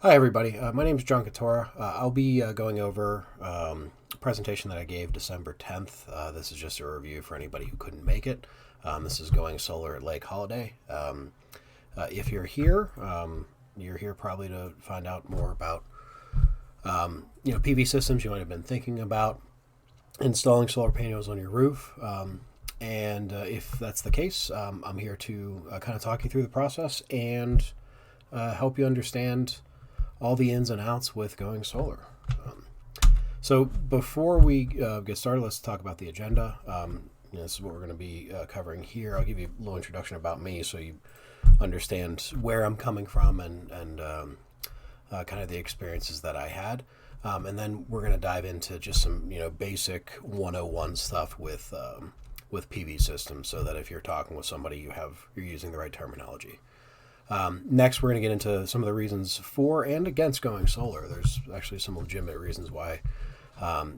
Hi, everybody. My name is John Katora. I'll be going over a presentation that I gave December 10th. This is just a review for anybody who couldn't make it. This is going solar at Lake Holiday. If you're here probably to find out more about PV systems you might have been thinking about installing solar panels on your roof. And if that's the case, I'm here to kind of talk you through the process and help you understand all the ins and outs with going solar. So before we get started, let's talk about the agenda. This is what we're going to be covering here. I'll give you a little introduction about me so you understand where I'm coming from and kind of the experiences that I had. And then we're going to dive into just some basic 101 stuff with PV systems, so that if you're talking with somebody, you're using the right terminology. Next, we're going to get into some of the reasons for and against going solar. There's actually some legitimate reasons why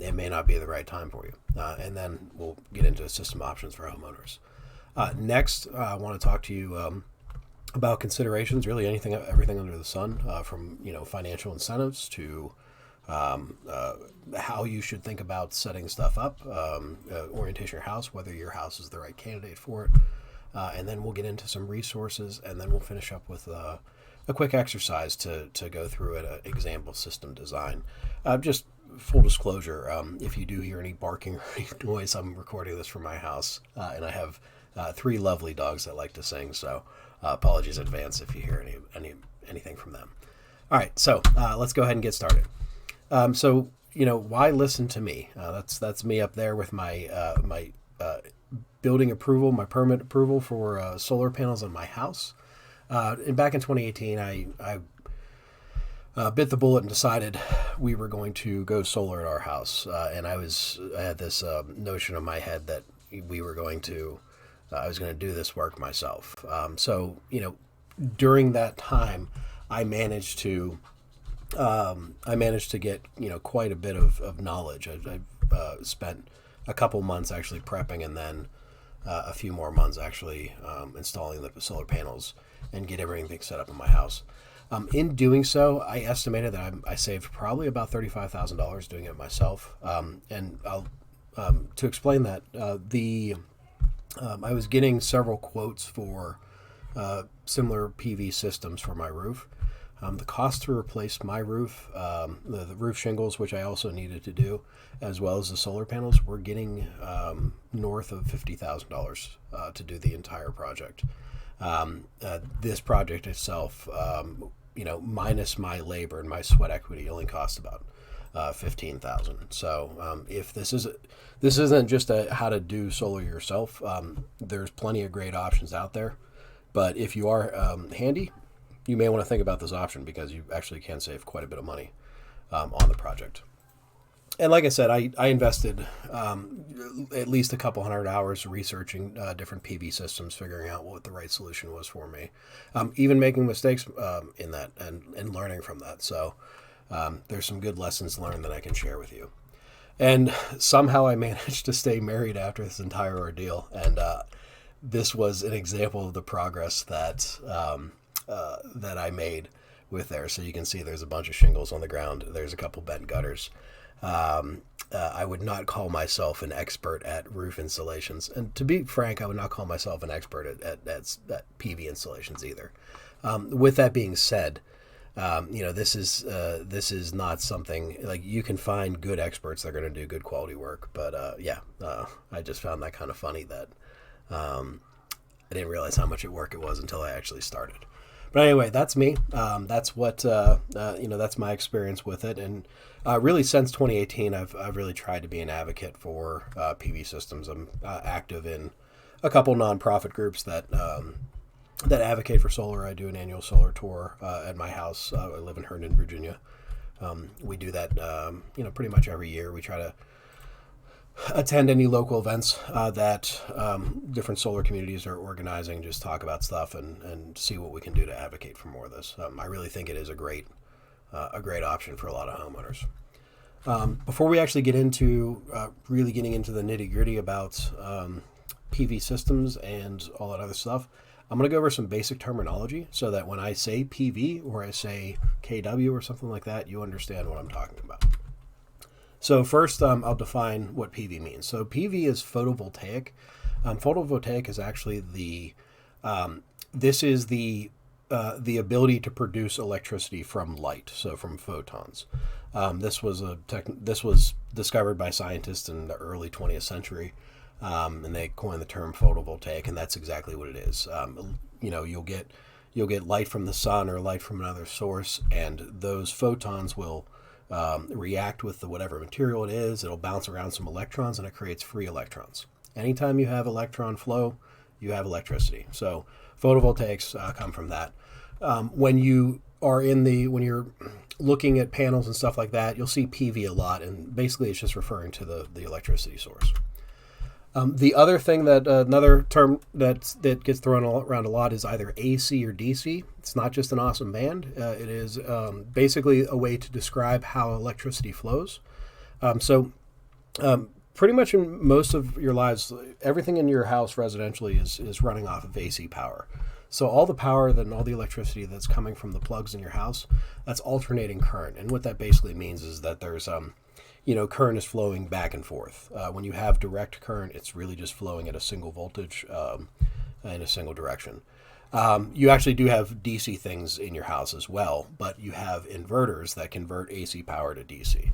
it may not be the right time for you. And then we'll get into system options for homeowners. Next, I want to talk to you about considerations, really everything under the sun, from financial incentives to how you should think about setting stuff up, orientation of your house, whether your house is the right candidate for it. And then we'll get into some resources, and then we'll finish up with a quick exercise to go through an example system design. Just full disclosure, if you do hear any barking or any noise, I'm recording this from my house, and I have three lovely dogs that like to sing, so apologies in advance if you hear anything from them. All right, so let's go ahead and get started. Why listen to me? That's me up there with my building approval, my permit approval for solar panels on my house. And back in 2018, I bit the bullet and decided we were going to go solar at our house. And I had this notion in my head that I was going to do this work myself. During that time, I managed to get quite a bit of knowledge. I spent a couple months actually prepping, and then a few more months actually installing the solar panels and get everything set up in my house. In doing so, I estimated that I saved probably about $35,000 doing it myself. And I'll to explain that, I was getting several quotes for similar PV systems for my roof. The cost to replace my roof, the roof shingles, which I also needed to do, as well as the solar panels, were getting north of $50,000 to do the entire project. This project itself, minus my labor and my sweat equity, only cost about $15,000. So if this isn't just how to do solar yourself, there's plenty of great options out there. But if you are handy, you may want to think about this option, because you actually can save quite a bit of money on the project. And like I said, I invested at least a couple hundred hours researching different PV systems, figuring out what the right solution was for me, even making mistakes in that and learning from that. So there's some good lessons learned that I can share with you. And somehow I managed to stay married after this entire ordeal. And this was an example of the progress that I made with there. So you can see there's a bunch of shingles on the ground. There's a couple bent gutters. I would not call myself an expert at roof installations. And to be frank, I would not call myself an expert at PV installations either. With that being said, this is not something like you can find good experts that are going to do good quality work. But I just found that kind of funny that I didn't realize how much work it was until I actually started. But anyway, that's me. That's my experience with it. And really, since 2018, I've really tried to be an advocate for PV systems. I'm active in a couple nonprofit groups that advocate for solar. I do an annual solar tour at my house. I live in Herndon, Virginia. We do that, pretty much every year. We try to attend any local events that different solar communities are organizing, just talk about stuff and see what we can do to advocate for more of this. I really think it is a great option for a lot of homeowners. Before we actually get into really getting into the nitty gritty about PV systems and all that other stuff, I'm going to go over some basic terminology so that when I say PV or I say kW or something like that, you understand what I'm talking about. So first, I'll define what PV means. So PV is photovoltaic. Photovoltaic is actually this is the ability to produce electricity from light, so from photons. This was discovered by scientists in the early 20th century, and they coined the term photovoltaic, and that's exactly what it is. You'll get light from the sun or light from another source, and those photons will react with whatever material it is. It'll bounce around some electrons, and it creates free electrons. Anytime you have electron flow, you have electricity. So photovoltaics come from that. When you're looking at panels and stuff like that, you'll see PV a lot, and basically it's just referring to the electricity source. The other thing another term that gets thrown around a lot is either AC or DC. It's not just an awesome band. It is basically a way to describe how electricity flows. Pretty much in most of your lives, everything in your house residentially is running off of AC power. So all the power and all the electricity that's coming from the plugs in your house, that's alternating current. And what that basically means is that there's current is flowing back and forth. When you have direct current, it's really just flowing at a single voltage in a single direction. You actually do have DC things in your house as well, but you have inverters that convert AC power to DC.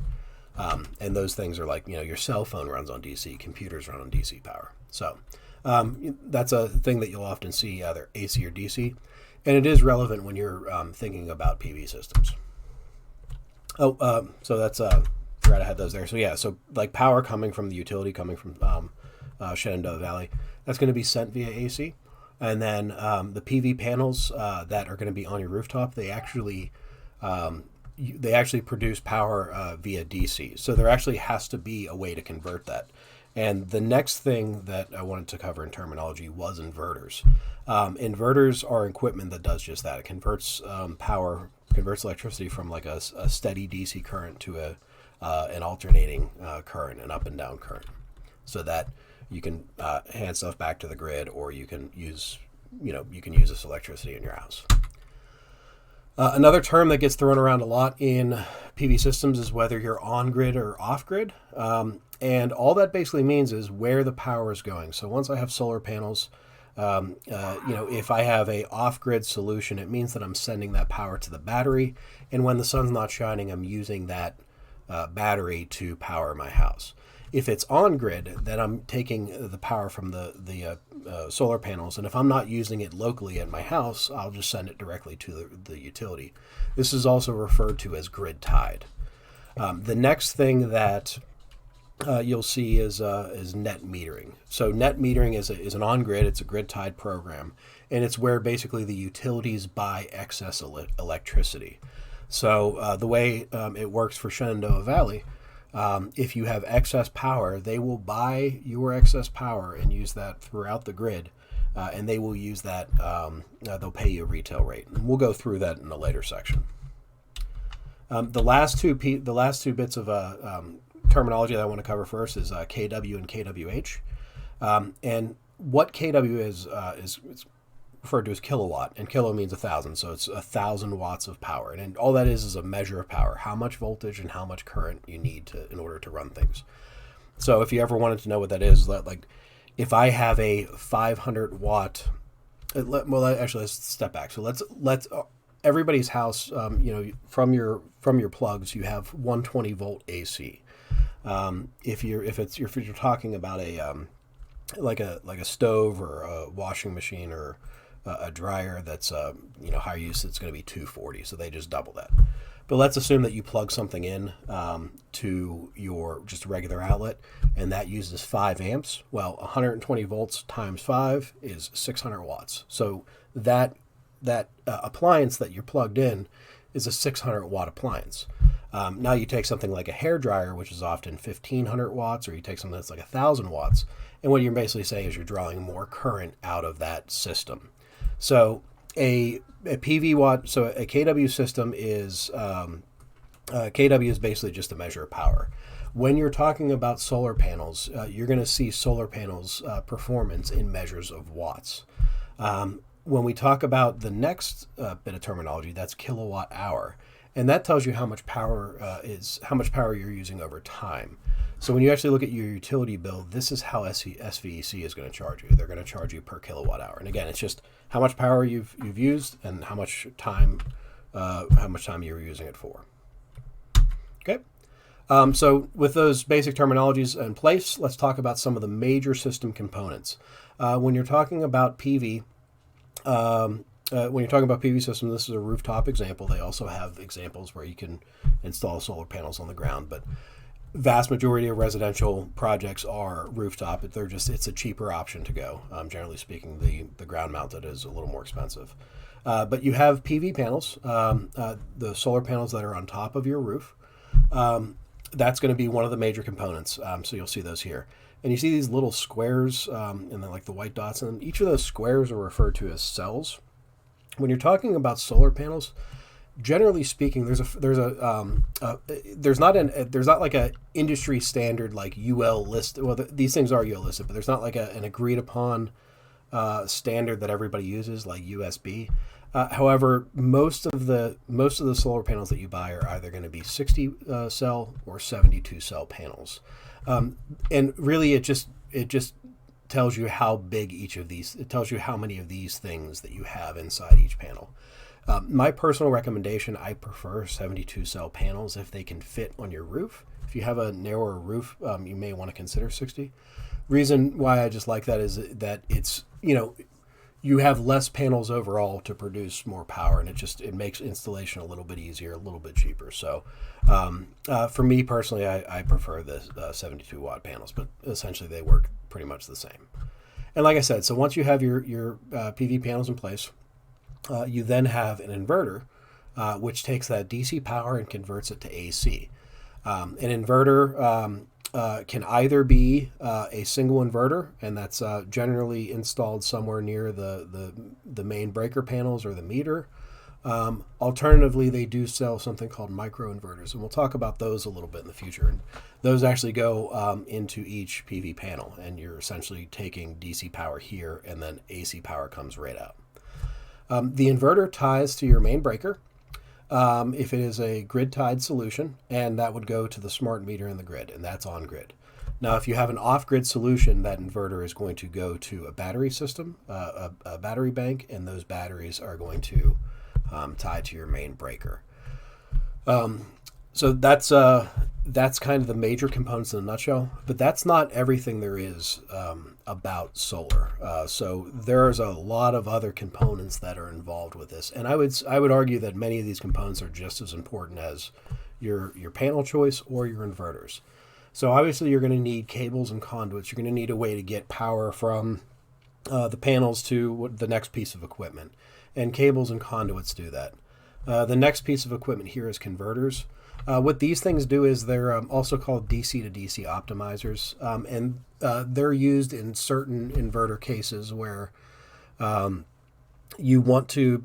And those things are like, your cell phone runs on DC, computers run on DC power. So that's a thing that you'll often see, either AC or DC. And it is relevant when you're thinking about PV systems. So that's, forgot I had those there. So yeah, so like power coming from the utility, coming from Shenandoah Valley, that's going to be sent via AC. And then the PV panels that are going to be on your rooftop, they actually produce power via DC. So there actually has to be a way to convert that. And the next thing that I wanted to cover in terminology was inverters. Inverters are equipment that does just that. It converts converts electricity from like a steady DC current to an alternating current, an up and down current, so that you can hand stuff back to the grid, or you can use this electricity in your house. Another term that gets thrown around a lot in PV systems is whether you're on grid or off grid. And all that basically means is where the power is going. So once I have solar panels, if I have a off grid solution, it means that I'm sending that power to the battery. And when the sun's not shining, I'm using that battery to power my house. If it's on grid, then I'm taking the power from the solar panels, and if I'm not using it locally at my house, I'll just send it directly to the utility. This is also referred to as grid tied. The next thing that you'll see is net metering. So net metering is an on-grid, it's a grid-tied program, and it's where basically the utilities buy excess electricity. So the way it works for Shenandoah Valley, if you have excess power, they will buy your excess power and use that throughout the grid, and they will use that, they'll pay you a retail rate. And we'll go through that in a later section. The last two bits of terminology that I want to cover first is kW and kWh. And what kW is referred to as kilowatt, and kilo means 1,000, so it's 1,000 watts of power. And all that is a measure of power, how much voltage and how much current you need in order to run things. So if you ever wanted to know what that is, like if I have a 500 watt, actually let's step back. So let's everybody's house, from your plugs, you have 120 volt AC. If you're talking about like a stove or a washing machine or a dryer that's higher use, it's going to be 240, so they just double that. But let's assume that you plug something in to your just a regular outlet, and that uses 5 amps. Well, 120 volts times 5 is 600 watts. So that appliance that you're plugged in is a 600 watt appliance. Now you take something like a hair dryer, which is often 1,500 watts, or you take something that's like 1,000 watts, and what you're basically saying is you're drawing more current out of that system. So a PV watt, so a kW system is kW is basically just a measure of power. When you're talking about solar panels, you're going to see solar panels performance in measures of watts. when we talk about the next bit of terminology, that's kilowatt hour, and that tells you how much power how much power you're using over time. So when you actually look at your utility bill, this is how SVEC is going to charge you. They're going to charge you per kilowatt hour, and again, it's just how much power you've used and how much time you're using it for. Okay. So with those basic terminologies in place, let's talk about some of the major system components. When you're talking about PV, systems, this is a rooftop example. They also have examples where you can install solar panels on the ground, but vast majority of residential projects are rooftop. It's a cheaper option to go. Generally speaking, the ground mounted is a little more expensive. But you have PV panels, the solar panels that are on top of your roof. That's going to be one of the major components. So you'll see those here. And you see these little squares and then like the white dots in them. Each of those squares are referred to as cells. When you're talking about solar panels, generally speaking, there's not like a industry standard like UL list. Well, these things are UL listed, but there's not like an agreed upon standard that everybody uses like USB. However, most of the solar panels that you buy are either going to be 60 cell or 72 cell panels, and really it just tells you how big each of these. It tells you how many of these things that you have inside each panel. My personal recommendation, I prefer 72 cell panels if they can fit on your roof. If you have a narrower roof, you may want to consider 60. Reason why I just like that is that it's, you have less panels overall to produce more power, and it makes installation a little bit easier, a little bit cheaper. So for me personally, I prefer the 72 watt panels, but essentially they work pretty much the same. And like I said, so once you have your PV panels in place, you then have an inverter, which takes that DC power and converts it to AC. An inverter can either be a single inverter, and that's generally installed somewhere near the main breaker panels or the meter. Alternatively, they do sell something called microinverters, and we'll talk about those a little bit in the future. And those actually go into each PV panel, and you're essentially taking DC power here, and then AC power comes right out. The inverter ties to your main breaker if it is a grid-tied solution, and that would go to the smart meter in the grid, and that's on grid. Now, if you have an off-grid solution, that inverter is going to go to a battery system, a battery bank, and those batteries are going to tie to your main breaker. So that's kind of the major components in a nutshell, but that's not everything there is about solar. So there's a lot of other components that are involved with this, and I would argue that many of these components are just as important as your panel choice or your inverters. So obviously you're going to need cables and conduits. You're going to need a way to get power from the panels to the next piece of equipment, and cables and conduits do that. The next piece of equipment here is converters. What these things do is they're also called DC to DC optimizers, and they're used in certain inverter cases where you want to,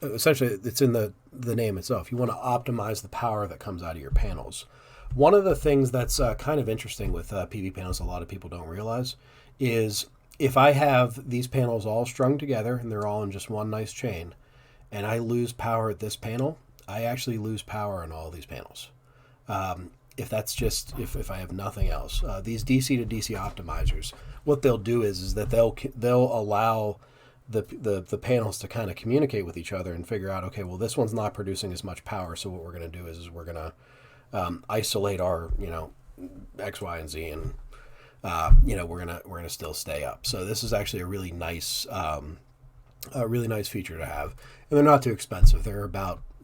essentially it's in the name itself, you want to optimize the power that comes out of your panels. One of the things that's kind of interesting with PV panels, a lot of people don't realize, is if I have these panels all strung together and they're all in just one nice chain, and I lose power at this panel, I actually lose power on all these panels. If I have nothing else, these DC to DC optimizers, what they'll do is that they'll allow the panels to kind of communicate with each other and figure out, okay, well, this one's not producing as much power, so what we're going to do is we're going to isolate our X, Y, and Z, and we're gonna still stay up. So this is actually a really nice feature to have, and they're not too expensive.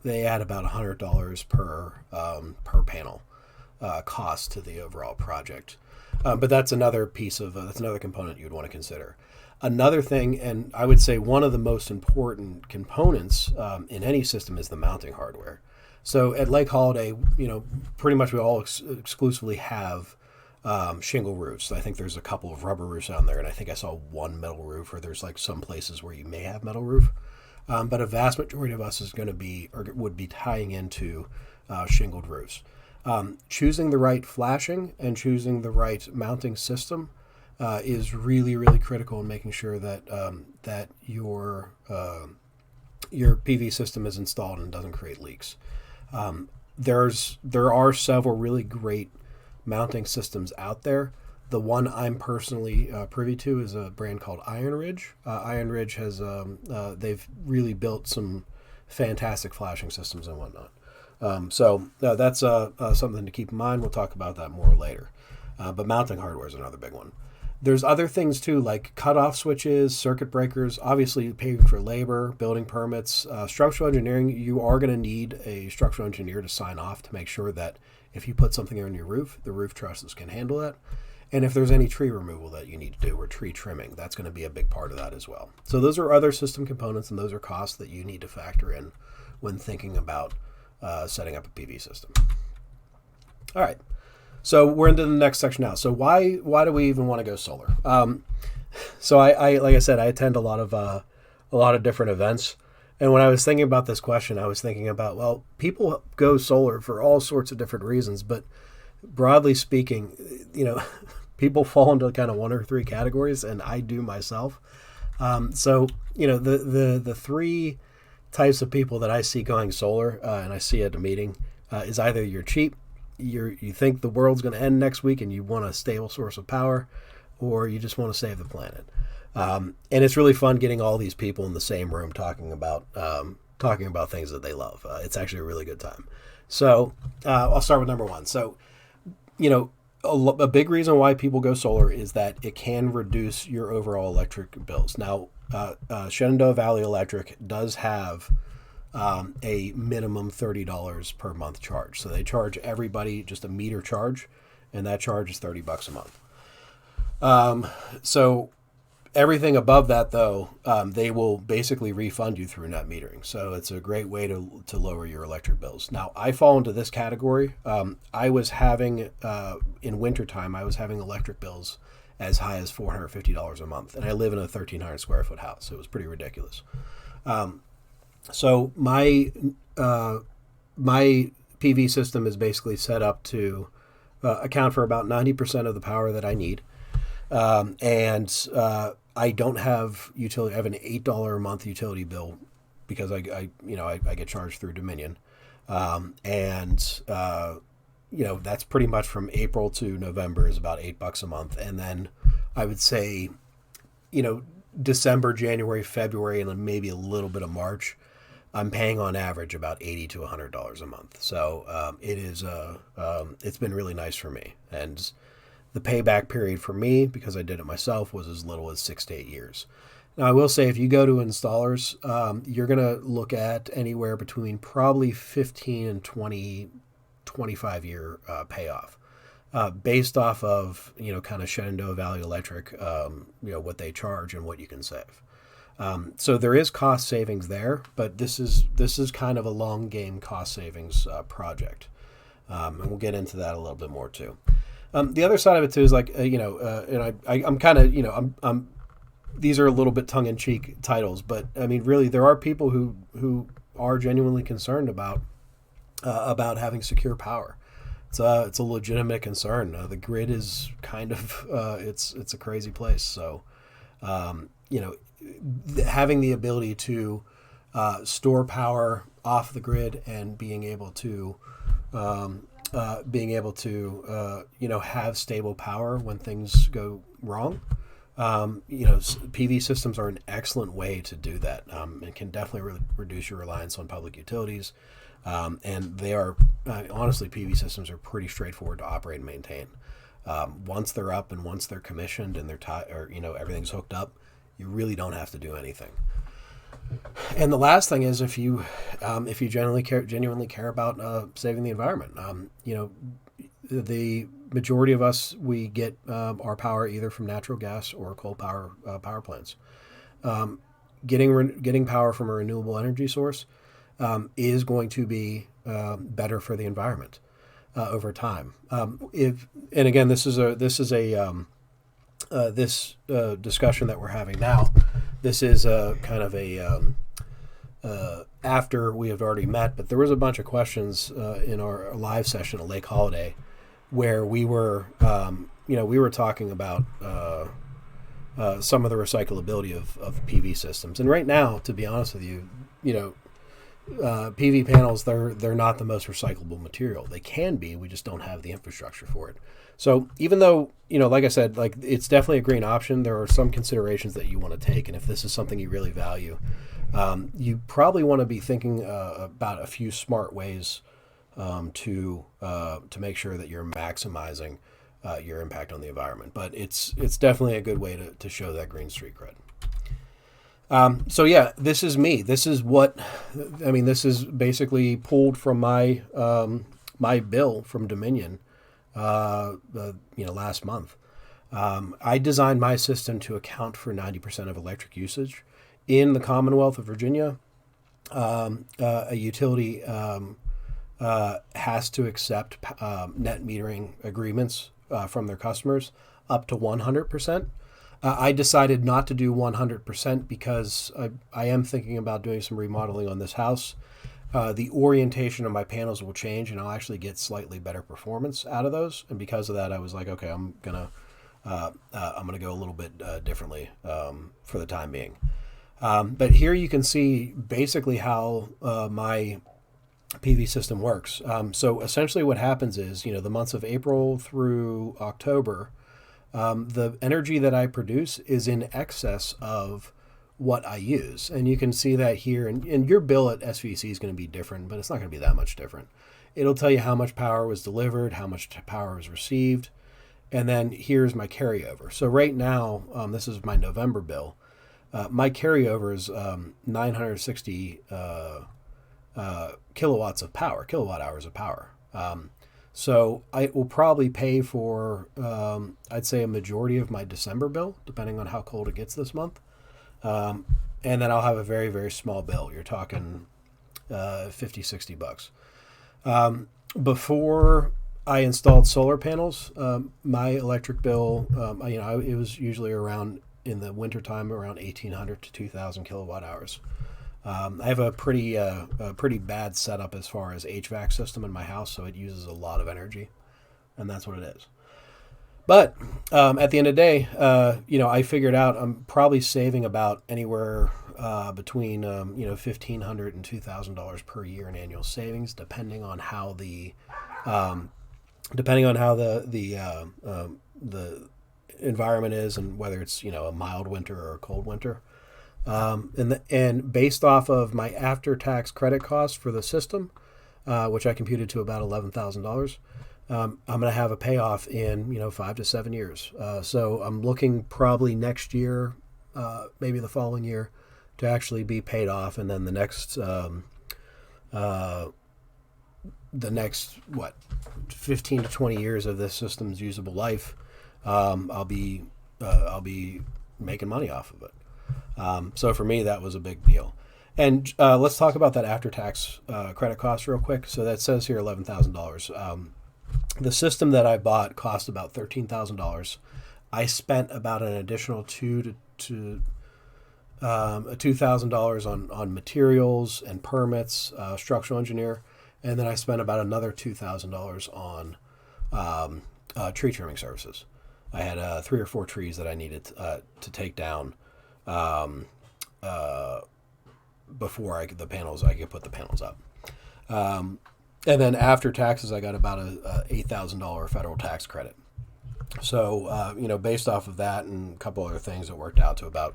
They add about $100 per panel cost to the overall project. But that's another component you'd want to consider. Another thing, and I would say one of the most important components in any system, is the mounting hardware. So at Lake Holiday, pretty much we all exclusively have shingle roofs. I think there's a couple of rubber roofs on there, and I think I saw one metal roof, or there's like some places where you may have metal roof. But a vast majority of us would be tying into shingled roofs. Choosing the right flashing and choosing the right mounting system is really, really critical in making sure that that your PV system is installed and doesn't create leaks. There are several really great mounting systems out there. The one I'm personally privy to is a brand called Iron Ridge. Iron Ridge has they've really built some fantastic flashing systems and whatnot. So that's something to keep in mind. We'll talk about that more later. But mounting hardware is another big one. There's other things too, like cutoff switches, circuit breakers, obviously paying for labor, building permits, structural engineering. You are going to need a structural engineer to sign off to make sure that if you put something on your roof, the roof trusses can handle that. And if there's any tree removal that you need to do or tree trimming, that's going to be a big part of that as well. So those are other system components, and those are costs that you need to factor in when thinking about setting up a PV system. All right. So we're into the next section now. So why do we even want to go solar? So I like I said, I attend a lot of different events, and when I was thinking about this question, I was thinking about, well, people go solar for all sorts of different reasons, but broadly speaking, people fall into kind of one or three categories, and I do myself. So the three types of people that I see going solar, and I see at a meeting, is either you're cheap. You think the world's going to end next week and you want a stable source of power, or you just want to save the planet. And it's really fun getting all these people in the same room talking about things that they love. It's actually a really good time. So I'll start with number one. So, a big reason why people go solar is that it can reduce your overall electric bills. Now, Shenandoah Valley Electric does have a minimum $30 per month charge. So they charge everybody just a meter charge, and that charge is $30 a month. So everything above that, though, they will basically refund you through net metering. So it's a great way to lower your electric bills. Now, I fall into this category. I was having, in wintertime, I was having electric bills as high as $450 a month. And I live in a 1,300 square foot house. So it was pretty ridiculous. So my PV system is basically set up to account for about 90% of the power that I need, and I don't have utility. I have an $8 a month utility bill because I get charged through Dominion, and that's pretty much from April to November is about $8 a month, and then I would say, December, January, February, and then maybe a little bit of March, I'm paying on average about $80 to $100 a month. So it's been really nice for me. And the payback period for me, because I did it myself, was as little as 6 to 8 years. Now, I will say if you go to installers, you're going to look at anywhere between probably 15 and 20, 25 year payoff. Based off of, kind of Shenandoah Valley Electric, what they charge and what you can save. So there is cost savings there, but this is kind of a long game cost savings project, and we'll get into that a little bit more too. The other side of it too is like and I'm kind of I'm these are a little bit tongue in cheek titles, but I mean really there are people who are genuinely concerned about having secure power. It's a legitimate concern. The grid is kind of it's a crazy place, so having the ability to store power off the grid and being able to have stable power when things go wrong. PV systems are an excellent way to do that, and can definitely reduce your reliance on public utilities. And they are honestly, PV systems are pretty straightforward to operate and maintain. Once they're up and once they're commissioned and everything's hooked up, you really don't have to do anything. And the last thing is if you genuinely care about saving the environment, the majority of us, we get our power either from natural gas or coal power plants. Getting power from a renewable energy source is going to be better for the environment over time. This discussion that we're having now, this is kind of after we have already met, but there was a bunch of questions in our live session at Lake Holiday where we were, we were talking about some of the recyclability of PV systems. And right now, to be honest with you, PV panels, they're not the most recyclable material. They can be, we just don't have the infrastructure for it. So even though, like I said, like it's definitely a green option, there are some considerations that you want to take. And if this is something you really value, you probably want to be thinking about a few smart ways to make sure that you're maximizing your impact on the environment. But it's definitely a good way to show that green street cred. So yeah, this is me. This is this is basically pulled from my my bill from Dominion, last month. I designed my system to account for 90% of electric usage in the Commonwealth of Virginia. A utility has to accept net metering agreements from their customers up to 100%. I decided not to do 100% because I am thinking about doing some remodeling on this house. The orientation of my panels will change, and I'll actually get slightly better performance out of those. And because of that, I was like, okay, I'm gonna go a little bit differently for the time being. But here you can see basically how my PV system works. So essentially, what happens is, the months of April through October, the energy that I produce is in excess of what I use. And you can see that here. And your bill at SVC is going to be different, but it's not going to be that much different. It'll tell you how much power was delivered, how much power was received. And then here's my carryover. So right now, this is my November bill. My carryover is 960 kilowatt hours of power. So I will probably pay for, I'd say, a majority of my December bill, depending on how cold it gets this month. And then I'll have a very, very small bill. You're talking $50-$60. Before I installed solar panels, my electric bill, it was usually around, in the wintertime, around 1,800 to 2,000 kilowatt hours. I have a pretty bad setup as far as HVAC system in my house, so it uses a lot of energy, and that's what it is. But at the end of the day, I figured out I'm probably saving about anywhere between $1,500 and $2,000 per year in annual savings, depending on how the environment is, and whether it's a mild winter or a cold winter. And based off of my after-tax credit cost for the system, which I computed to about $11,000, I'm going to have a payoff in 5 to 7 years. So I'm looking probably next year, maybe the following year, to actually be paid off, and then the next 15 to 20 years of this system's usable life, I'll be making money off of it. So for me, that was a big deal. And let's talk about that after-tax credit cost real quick. So that says here $11,000. The system that I bought cost about $13,000. I spent about an additional $2,000 on materials and permits, structural engineer, and then I spent about another $2,000 on tree trimming services. I had 3 or 4 trees that I needed to take down before I could put the panels up. And then after taxes, I got about a $8,000 federal tax credit. So, based off of that and a couple other things, it worked out to about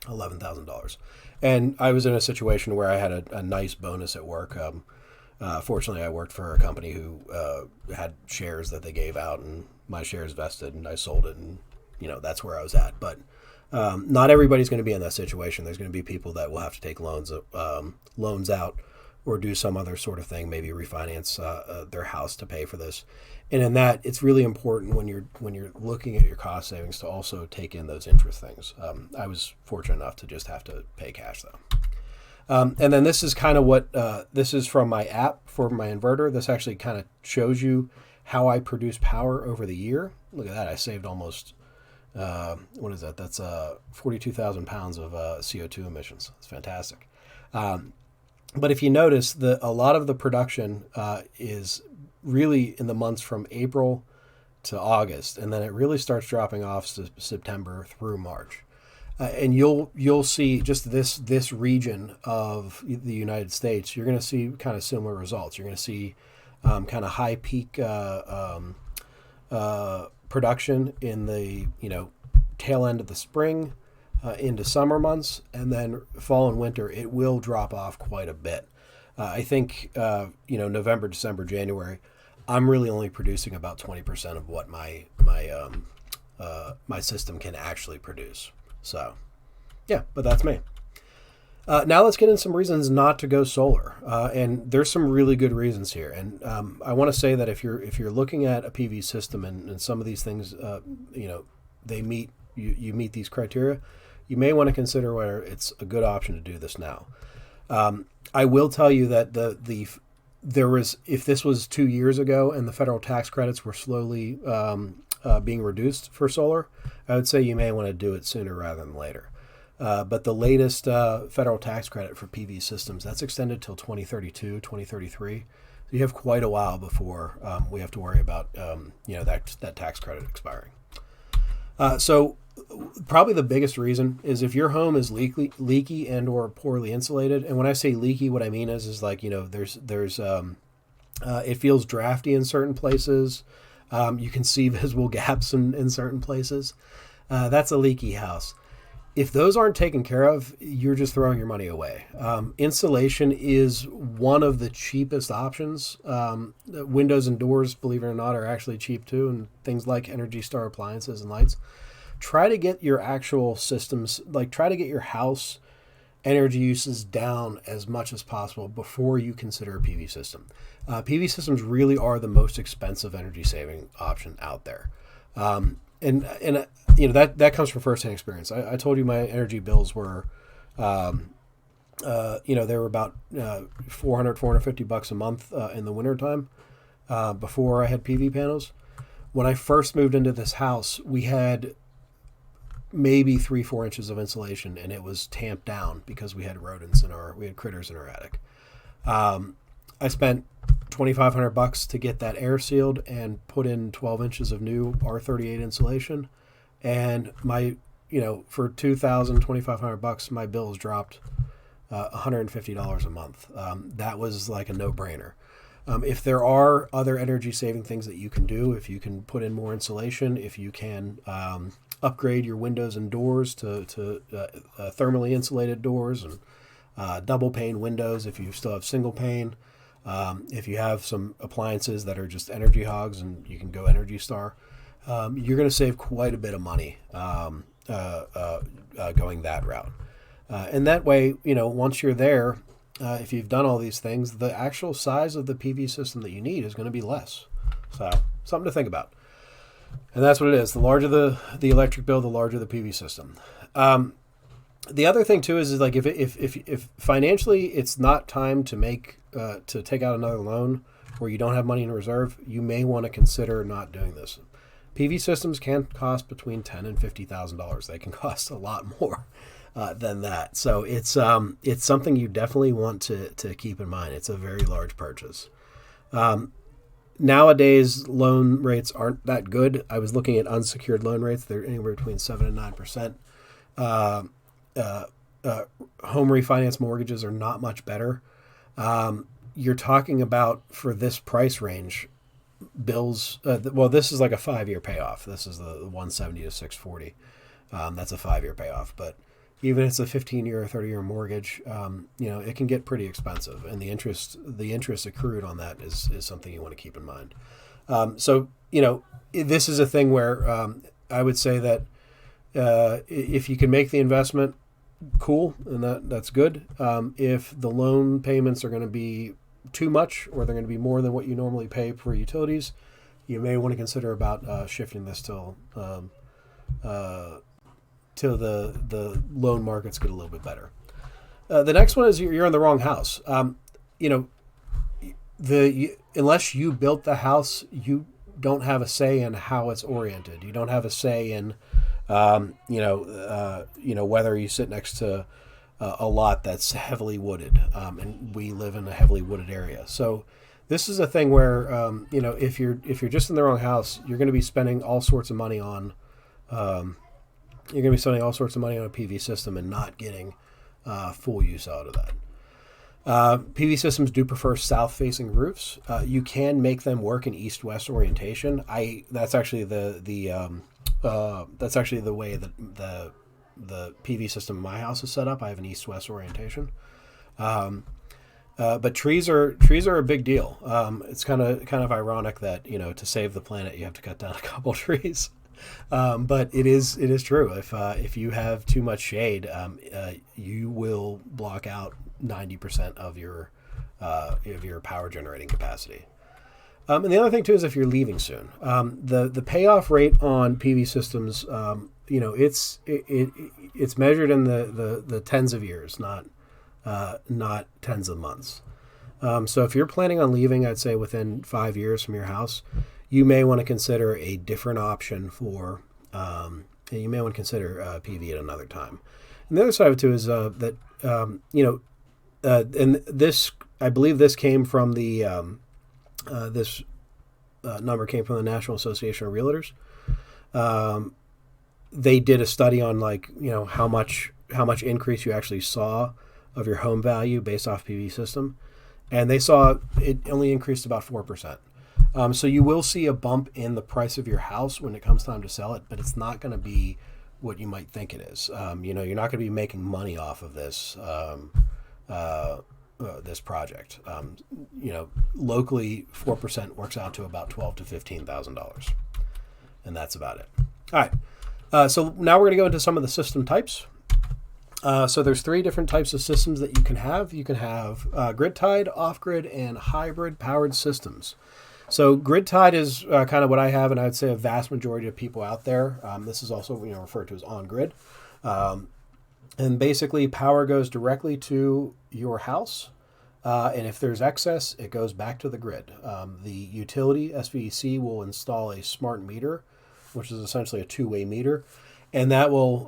$11,000. And I was in a situation where I had a nice bonus at work. Fortunately, I worked for a company who had shares that they gave out, and my shares vested, and I sold it, and that's where I was at. But not everybody's going to be in that situation. There's going to be people that will have to take loans out, or do some other sort of thing, maybe refinance their house to pay for this. And in that, it's really important when you're looking at your cost savings to also take in those interest things. I was fortunate enough to just have to pay cash though. And then this is kind of what this is from my app for my inverter. This actually kind of shows you how I produce power over the year. Look at that. I saved almost, what is that? That's 42,000 pounds of CO2 emissions. It's fantastic. But if you notice, a lot of the production is really in the months from April to August, and then it really starts dropping off September through March. And you'll see just this region of the United States. You're going to see kind of similar results. You're going to see kind of high peak production in the tail end of the spring into summer months, and then fall and winter it will drop off quite a bit. I think November, December, January, I'm really only producing about 20% of what my system can actually produce. So, yeah, but that's me. Now let's get into some reasons not to go solar, and there's some really good reasons here. And I want to say that if you're looking at a PV system and some of these things, they meet you meet these criteria, you may want to consider whether it's a good option to do this now. I will tell you that there was, if this was 2 years ago and the federal tax credits were slowly being reduced for solar, I would say you may want to do it sooner rather than later. But the latest federal tax credit for PV systems, that's extended till 2032, 2033. So you have quite a while before we have to worry about that tax credit expiring. So probably the biggest reason is if your home is leaky and or poorly insulated. And when I say leaky, what I mean is like, there's it feels drafty in certain places. You can see visible gaps in certain places. That's a leaky house. If those aren't taken care of, you're just throwing your money away. Insulation is one of the cheapest options. Windows and doors, believe it or not, are actually cheap too, and things like Energy Star appliances and lights. Try to get your actual systems, try to get your house energy uses down as much as possible before you consider a PV system. PV systems really are the most expensive energy saving option out there. And that comes from firsthand experience. I told you my energy bills were, they were about $450 a month in the wintertime before I had PV panels. When I first moved into this house, we had maybe 3-4 inches of insulation, and it was tamped down because we had critters in our attic. I spent $2,500 to get that air sealed and put in 12 inches of new R38 insulation. And for $2,500, my bills dropped $150 a month. That was like a no-brainer. If there are other energy saving things that you can do, if you can put in more insulation, if you can upgrade your windows and doors to thermally insulated doors and double pane windows if you still have single pane. If you have some appliances that are just energy hogs and you can go Energy Star, you're going to save quite a bit of money going that route. And that way, once you're there, if you've done all these things, the actual size of the PV system that you need is going to be less. So something to think about. And that's what it is. The larger the electric bill, the larger the PV system. The other thing too is like if financially it's not time to take out another loan or you don't have money in reserve, you may want to consider not doing this. PV systems can cost between $10,000 and $50,000. They can cost a lot more than that. So it's something you definitely want to keep in mind. It's a very large purchase. Nowadays, loan rates aren't that good. I was looking at unsecured loan rates. They're anywhere between 7 and 9%. Home refinance mortgages are not much better. You're talking about, for this price range, bills. This is like a 5-year payoff. This is the 170 to 640. That's a 5-year payoff. But even if it's a 15-year or 30-year mortgage, it can get pretty expensive, and the interest accrued on that is something you want to keep in mind. This is a thing where I would say that if you can make the investment, cool, and that's good. If the loan payments are going to be too much, or they're going to be more than what you normally pay for utilities, you may want to consider about shifting this till the loan markets get a little bit better. The next one is you're in the wrong house. Unless you built the house, you don't have a say in how it's oriented. You don't have a say in whether you sit next to a lot that's heavily wooded, and we live in a heavily wooded area. So this is a thing where if you're just in the wrong house, you're going to be spending all sorts of money on a PV system and not getting full use out of that. PV systems do prefer south-facing roofs. You can make them work in east-west orientation. That's actually the way that the PV system in my house is set up. I have an east-west orientation. But trees are a big deal. It's kind of ironic that to save the planet you have to cut down a couple trees. But it is true. If you have too much shade, you will block out 90% of your power generating capacity. And the other thing too is if you're leaving soon, the payoff rate on PV systems, it's measured in the tens of years, not tens of months. So if you're planning on leaving, I'd say within 5 years from your house, you may want to consider a different option for. You may want to consider PV at another time. And the other side of it too is that and this, I believe, this came from the this number came from the National Association of Realtors. They did a study on how much increase you actually saw of your home value based off PV system, and they saw it only increased about 4%. So you will see a bump in the price of your house when it comes time to sell it, but it's not going to be what you might think it is. You're not going to be making money off of this this project. Locally, 4% works out to about $12,000 to $15,000, and that's about it. All right. So now we're going to go into some of the system types. So there's 3 different types of systems that you can have. You can have grid-tied, off-grid, and hybrid powered systems. So grid-tied is kind of what I have, and I'd say a vast majority of people out there. This is also referred to as on-grid. And basically, power goes directly to your house, and if there's excess, it goes back to the grid. The utility, SVEC, will install a smart meter, which is essentially a two-way meter, and that will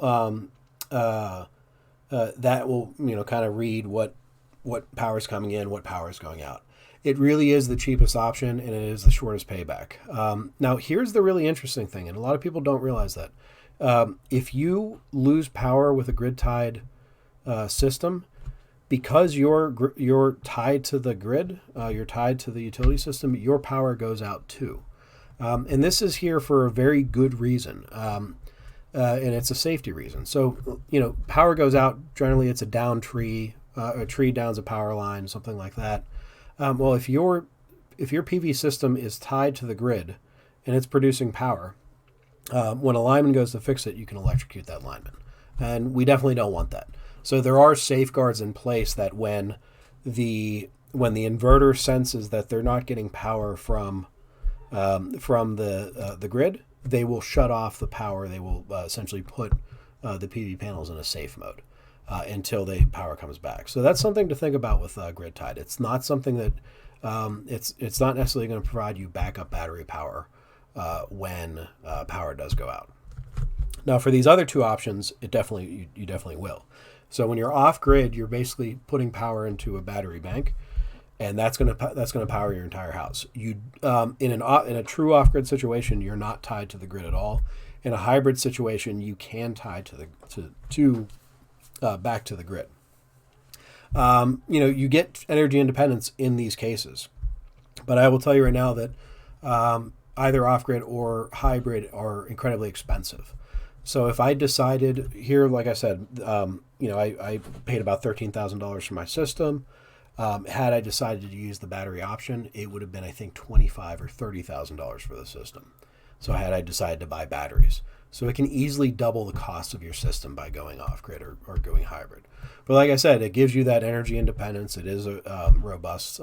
kind of read what power is coming in, what power is going out. It really is the cheapest option, and it is the shortest payback. Now, here's the really interesting thing, and a lot of people don't realize that. If you lose power with a grid-tied system, because you're tied to the grid, you're tied to the utility system, your power goes out too. And this is here for a very good reason, and it's a safety reason. So, power goes out, generally it's a down tree, a tree downs a power line, something like that. Well, if your PV system is tied to the grid and it's producing power, when a lineman goes to fix it, you can electrocute that lineman. And we definitely don't want that. So there are safeguards in place that when the inverter senses that they're not getting power from the grid, they will shut off the power. They will essentially put the PV panels in a safe mode until the power comes back. So that's something to think about with grid tied. It's not something that it's not necessarily going to provide you backup battery power when power does go out. Now, for these other 2 options, you definitely will. So when you're off grid, you're basically putting power into a battery bank, and that's going to power your entire house. You in a true off grid situation, you're not tied to the grid at all. In a hybrid situation, you can tie back to the grid. You get energy independence in these cases, but I will tell you right now that either off grid or hybrid are incredibly expensive. So if I decided here, like I said, I paid about $13,000 for my system. Had I decided to use the battery option, it would have been, I think, $25,000 or $30,000 for the system. So had I decided to buy batteries. So it can easily double the cost of your system by going off-grid or going hybrid. But like I said, it gives you that energy independence. It is robust.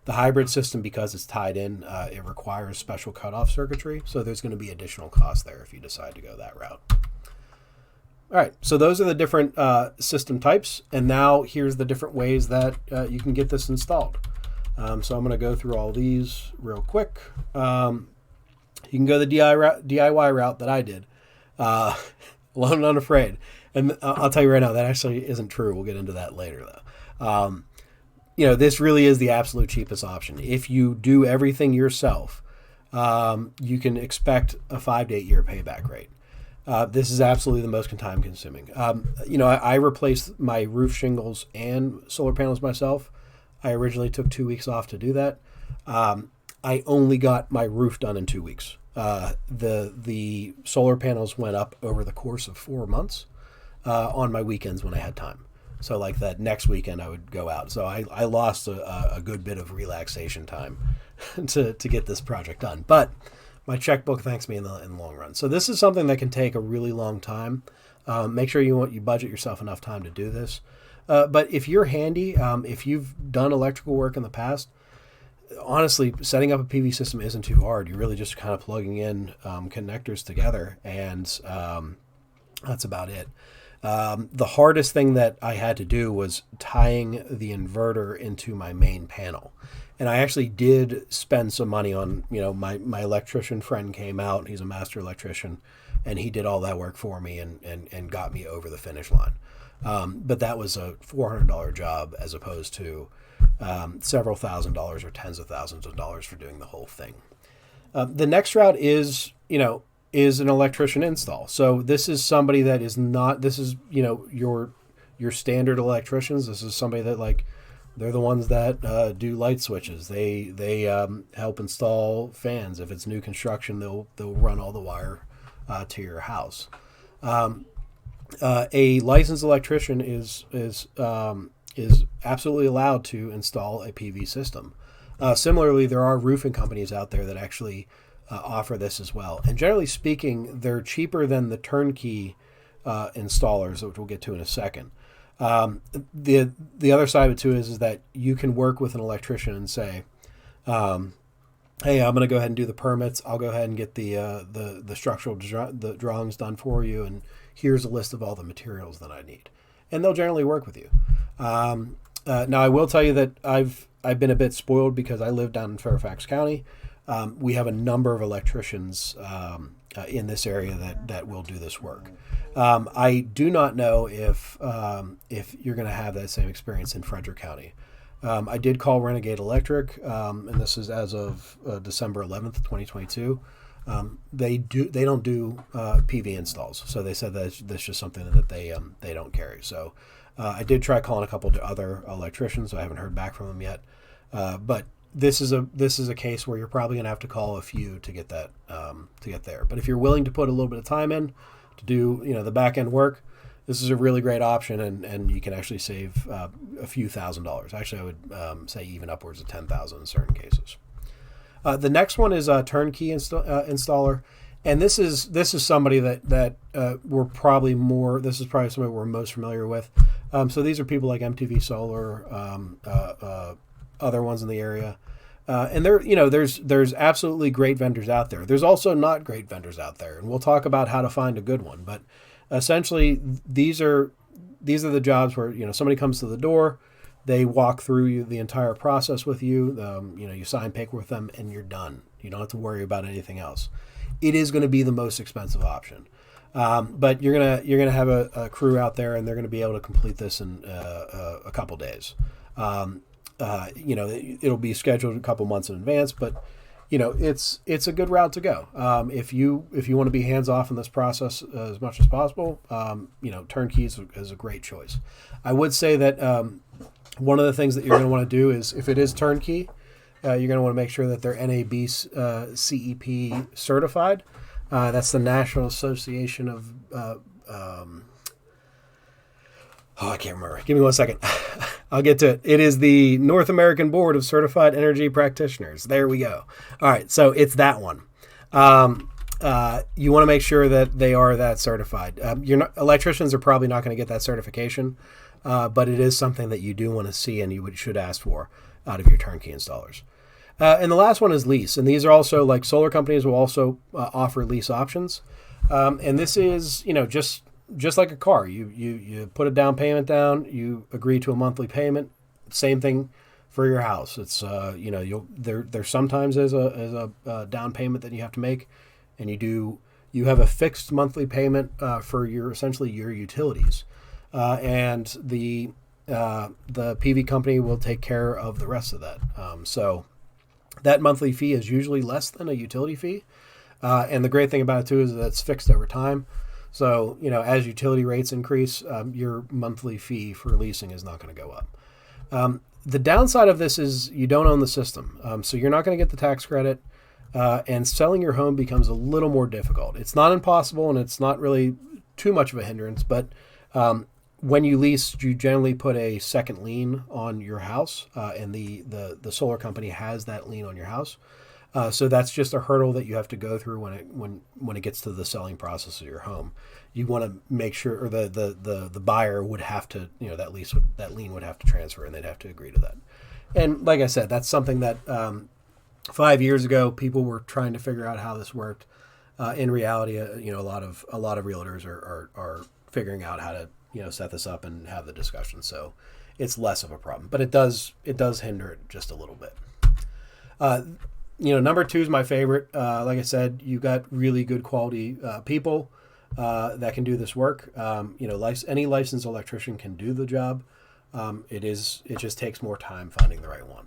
The hybrid system, because it's tied in, it requires special cutoff circuitry. So there's going to be additional cost there if you decide to go that route. All right, so those are the different system types. And now here's the different ways that you can get this installed. So I'm going to go through all these real quick. You can go the DIY route that I did, alone and unafraid. And I'll tell you right now, that actually isn't true. We'll get into that later, though. this really is the absolute cheapest option. If you do everything yourself, you can expect a 5 to 8 year payback rate. This is absolutely the most time consuming. I replaced my roof shingles and solar panels myself. I originally took 2 weeks off to do that. I only got my roof done in 2 weeks. The solar panels went up over the course of 4 months on my weekends when I had time. So like that next weekend I would go out. So I lost a good bit of relaxation time to get this project done. But my checkbook thanks me in the long run. So this is something that can take a really long time. Make sure you budget yourself enough time to do this. But if you're handy, if you've done electrical work in the past, honestly, setting up a PV system isn't too hard. You're really just kind of plugging in connectors together, and that's about it. The hardest thing that I had to do was tying the inverter into my main panel. And I actually did spend some money on, my electrician friend came out. He's a master electrician, and he did all that work for me and got me over the finish line. But that was a $400 job as opposed to several $1,000s or tens of thousands of dollars for doing the whole thing. The next route is an electrician install. So this is somebody that is not, this is, your standard electricians. This is somebody that they're the ones that do light switches. They help install fans. If it's new construction, they'll run all the wire to your house. A licensed electrician is absolutely allowed to install a PV system. Similarly, there are roofing companies out there that actually offer this as well. And generally speaking, they're cheaper than the turnkey installers, which we'll get to in a second. The other side of it too is that you can work with an electrician and say, hey, I'm going to go ahead and do the permits. I'll go ahead and get the structural the drawings done for you, and here's a list of all the materials that I need. And they'll generally work with you. Now, I will tell you that I've been a bit spoiled because I live down in Fairfax County. We have a number of electricians in this area that will do this work. I do not know if you're going to have that same experience in Frederick County. I did call Renegade Electric, and this is as of December 11th, 2022. They don't do PV installs, so they said that that's just something that they don't carry. So I did try calling a couple of other electricians. I haven't heard back from them yet, but this is a case where you're probably going to have to call a few to get that to get there. But if you're willing to put a little bit of time in to do the back end work, this is a really great option, and you can actually save a few $1,000s. Actually, I would say even upwards of $10,000 in certain cases. The next one is a turnkey installer, and this is somebody that we're probably more. This is probably somebody we're most familiar with. So these are people like MTV Solar, other ones in the area, and there's absolutely great vendors out there. There's also not great vendors out there, and we'll talk about how to find a good one. But essentially, these are the jobs where somebody comes to the door. They walk through the entire process with you. You sign paper with them, and you're done. You don't have to worry about anything else. It is going to be the most expensive option, but you're gonna have a crew out there, and they're going to be able to complete this in a couple days. It'll be scheduled a couple months in advance, but it's a good route to go. If you want to be hands off in this process as much as possible, turnkey is a great choice. I would say that. One of the things that you're going to want to do is, if it is turnkey, you're going to want to make sure that they're NAB CEP certified. That's the National Association of... I can't remember. Give me 1 second. I'll get to it. It is the North American Board of Certified Energy Practitioners. There we go. All right, so it's that one. You want to make sure that they are that certified. Electricians are probably not going to get that certification. But it is something that you do want to see, and you should ask for out of your turnkey installers. And the last one is lease, and these are also, like, solar companies will also offer lease options. And this is just like a car. You put a down payment down, you agree to a monthly payment. Same thing for your house. It's there sometimes is a down payment that you have to make, and you have a fixed monthly payment for essentially your utilities. And the the PV company will take care of the rest of that. So that monthly fee is usually less than a utility fee. And the great thing about it too is that it's fixed over time. So, as utility rates increase, your monthly fee for leasing is not going to go up. The downside of this is you don't own the system. So you're not going to get the tax credit, and selling your home becomes a little more difficult. It's not impossible, and it's not really too much of a hindrance, but when you lease, you generally put a second lien on your house, and the solar company has that lien on your house. So that's just a hurdle that you have to go through when it gets to the selling process of your home. You want to make sure, or the buyer would have to, that lien would have to transfer, and they'd have to agree to that. And like I said, that's something that 5 years ago people were trying to figure out how this worked. In reality, a lot of realtors are figuring out how to set this up and have the discussion. So it's less of a problem, but it does hinder it just a little bit. Number 2 is my favorite. Like I said, you got really good quality people that can do this work. Any licensed electrician can do the job. It just takes more time finding the right one.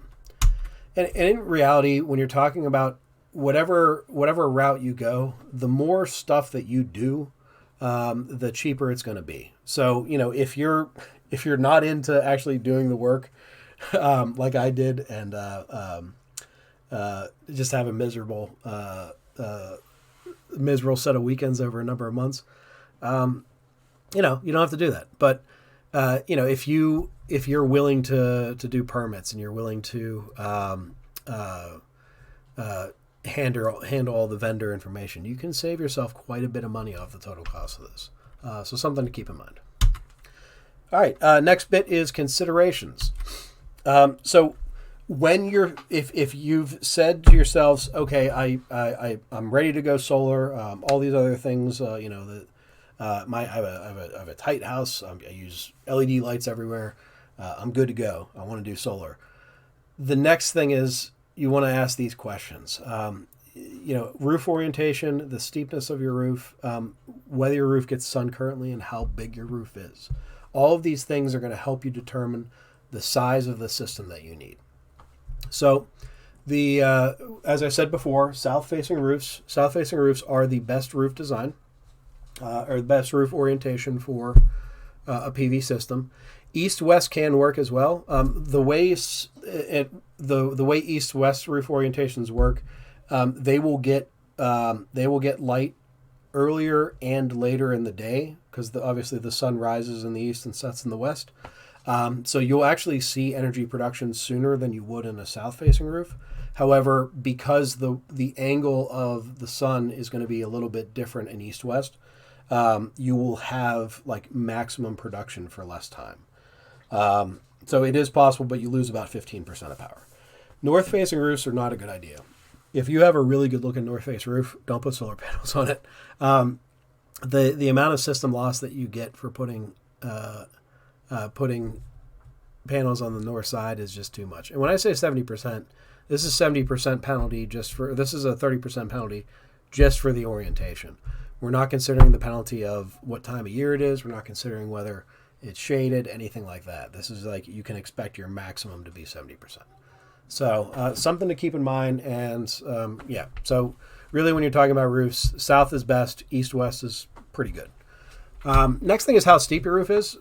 And in reality, when you're talking about whatever route you go, the more stuff that you do, the cheaper it's going to be. So, if you're not into actually doing the work, like I did, and just have a miserable set of weekends over a number of months, you don't have to do that. But if you're willing to do permits, and you're willing to handle all the vendor information, you can save yourself quite a bit of money off the total cost of this. So something to keep in mind. All right, next bit is considerations. So when if you've said to yourselves, okay, I'm ready to go solar, all these other things, I have a tight house. I use LED lights everywhere. I'm good to go. I want to do solar. The next thing is you want to ask these questions. Roof orientation, the steepness of your roof, whether your roof gets sun currently, and how big your roof is. All of these things are going to help you determine the size of the system that you need. So as I said before, south-facing roofs are the best roof design, or the best roof orientation for a PV system. East-west can work as well. The way east-west roof orientations work, they will get light earlier and later in the day, because obviously the sun rises in the east and sets in the west. So you'll actually see energy production sooner than you would in a south-facing roof. However, because the angle of the sun is going to be a little bit different in east-west, you will have maximum production for less time. So it is possible, but you lose about 15% of power. North-facing roofs are not a good idea. If you have a really good-looking north-face roof, don't put solar panels on it. The amount of system loss that you get for putting panels on the north side is just too much. And when I say 70%, this is 70% penalty this is a 30% penalty just for the orientation. We're not considering the penalty of what time of year it is. We're not considering whether it's shaded, anything like that. This is you can expect your maximum to be 70%. So something to keep in mind. And so really when you're talking about roofs, south is best, east-west is pretty good. Next thing is how steep your roof is.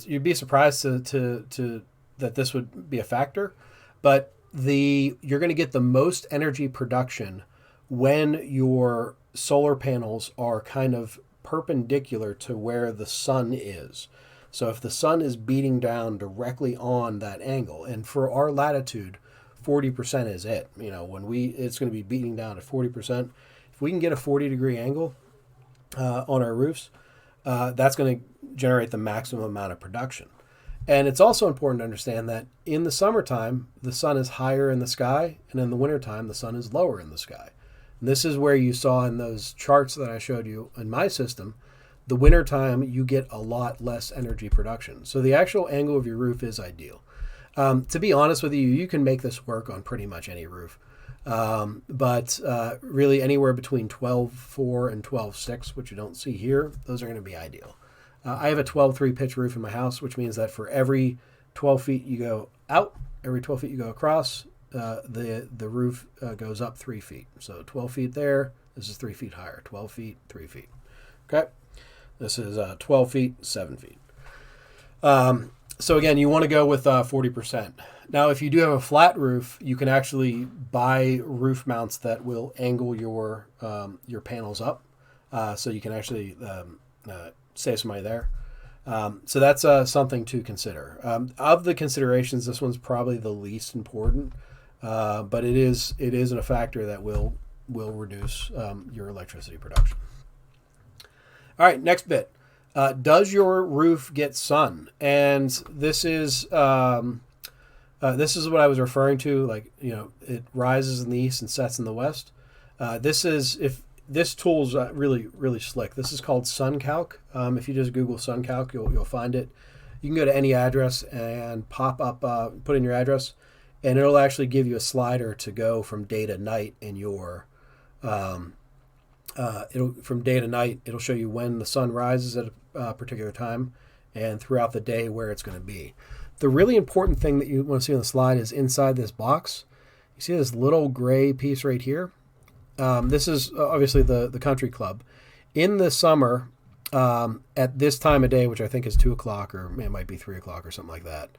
You'd be surprised to that this would be a factor, but you're going to get the most energy production when your solar panels are kind of perpendicular to where the sun is. So if the sun is beating down directly on that angle, and for our latitude, 40% is it. It's going to be beating down at 40%. If we can get a 40-degree angle on our roofs, that's going to generate the maximum amount of production. And it's also important to understand that in the summertime, the sun is higher in the sky, and in the wintertime, the sun is lower in the sky. And this is where you saw in those charts that I showed you in my system, the wintertime, you get a lot less energy production. So the actual angle of your roof is ideal. To be honest with you, you can make this work on pretty much any roof. But really anywhere between 12.4 and 12.6, which you don't see here, those are going to be ideal. I have a 12.3 pitch roof in my house, which means that for every 12 feet you go out, every 12 feet you go across, the roof goes up 3 feet. So 12 feet there, this is 3 feet higher. 12 feet, 3 feet. Okay? This is 12 feet, 7 feet. So again, you want to go with 40%. Now, if you do have a flat roof, you can actually buy roof mounts that will angle your panels up, so you can actually save some money there. So that's something to consider. Of the considerations, this one's probably the least important, but it is a factor that will reduce your electricity production. All right, next bit. Does your roof get sun? And this is what I was referring to. Like, it rises in the east and sets in the west. This tool's really, really slick. This is called SunCalc. If you just Google SunCalc, you'll find it. You can go to any address and pop up, put in your address, and it'll actually give you a slider to go from day to night in your. From day to night, it'll show you when the sun rises at a particular time, and throughout the day where it's going to be. The really important thing that you want to see on the slide is inside this box. You see this little gray piece right here? This is obviously the country club. In the summer, at this time of day, which I think is 2 o'clock, or it might be 3 o'clock or something like that,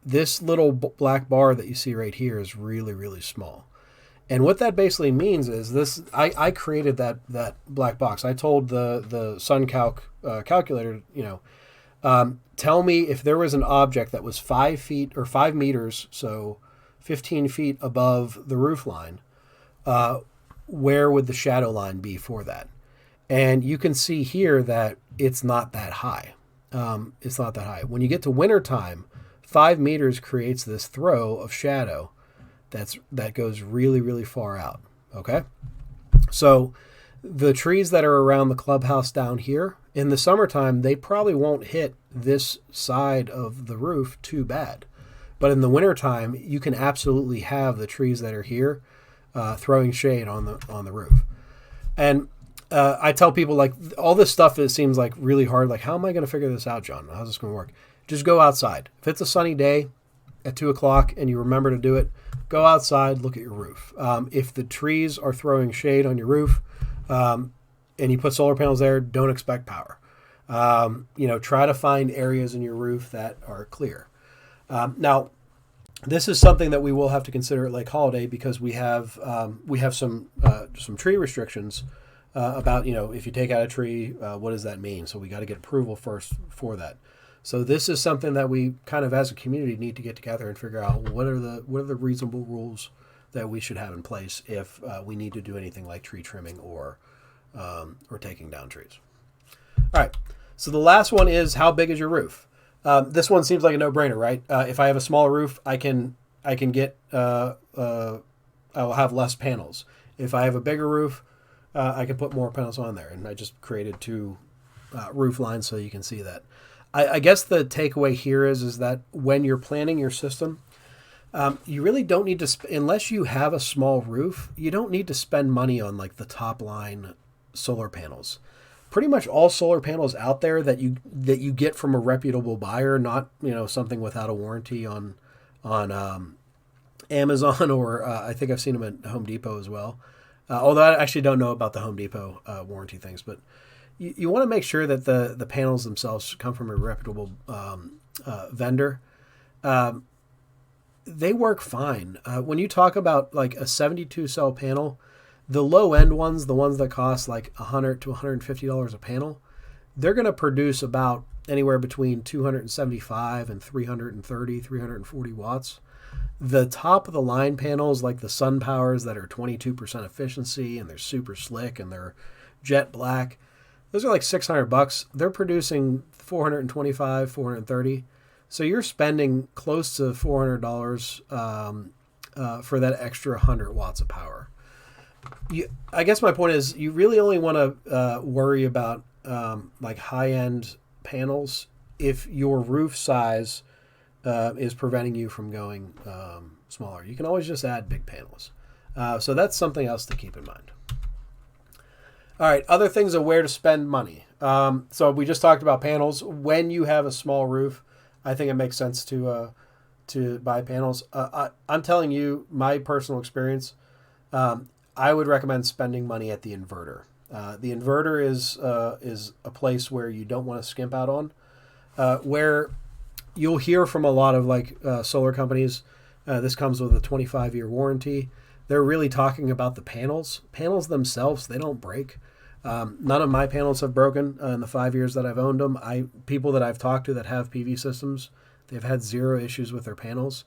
this little black bar that you see right here is really, really small. And what that basically means is this. I created that black box. I told the SunCalc calculator, tell me if there was an object that was 5 feet or 5 meters, so 15 feet above the roof line, where would the shadow line be for that? And you can see here that it's not that high. It's not that high. When you get to wintertime, 5 meters creates this throw of shadow that goes really, really far out. Okay? So the trees that are around the clubhouse down here, in the summertime, they probably won't hit this side of the roof too bad. But in the wintertime, you can absolutely have the trees that are here throwing shade on the roof. And I tell people, like, all this stuff, it seems like really hard. Like, how am I going to figure this out, John? How's this going to work? Just go outside. If it's a sunny day at 2 o'clock and you remember to do it, go outside, look at your roof. If the trees are throwing shade on your roof and you put solar panels there, don't expect power. Try to find areas in your roof that are clear. Now, this is something that we will have to consider at Lake Holiday, because we have some tree restrictions about, if you take out a tree, what does that mean? So we got to get approval first for that. So this is something that we kind of, as a community, need to get together and figure out what are the reasonable rules that we should have in place if we need to do anything like tree trimming or taking down trees. All right. So the last one is, how big is your roof? This one seems like a no-brainer, right? If I have a smaller roof, I can get I will have less panels. If I have a bigger roof, I can put more panels on there. And I just created 2 roof lines so you can see that. I guess the takeaway here is that when you're planning your system, you really don't need to, unless you have a small roof, you don't need to spend money on like the top line solar panels. Pretty much all solar panels out there that you get from a reputable buyer, not something without a warranty on Amazon, or I think I've seen them at Home Depot as well. Although I actually don't know about the Home Depot warranty things, but you want to make sure that the panels themselves come from a reputable vendor. They work fine. When you talk about like a 72 cell panel, the low end ones, the ones that cost like $100 to $150 a panel, they're going to produce about anywhere between 275 and 330, 340 watts. The top of the line panels, like the Sun Powers that are 22% efficiency and they're super slick and they're jet black, those are like $600. They're producing 425, 430. So you're spending close to $400 for that extra 100 watts of power. I guess my point is, you really only want to worry about like high-end panels if your roof size is preventing you from going smaller. You can always just add big panels. So that's something else to keep in mind. All right, other things of where to spend money. So we just talked about panels. When you have a small roof, I think it makes sense to buy panels. I'm telling you my personal experience. I would recommend spending money at the inverter. The inverter is a place where you don't want to skimp out on. Where you'll hear from a lot of solar companies, this comes with a 25-year warranty. They're really talking about the panels. Panels themselves, they don't break. None of my panels have broken in the 5 years that I've owned them. People that I've talked to that have PV systems, they've had zero issues with their panels.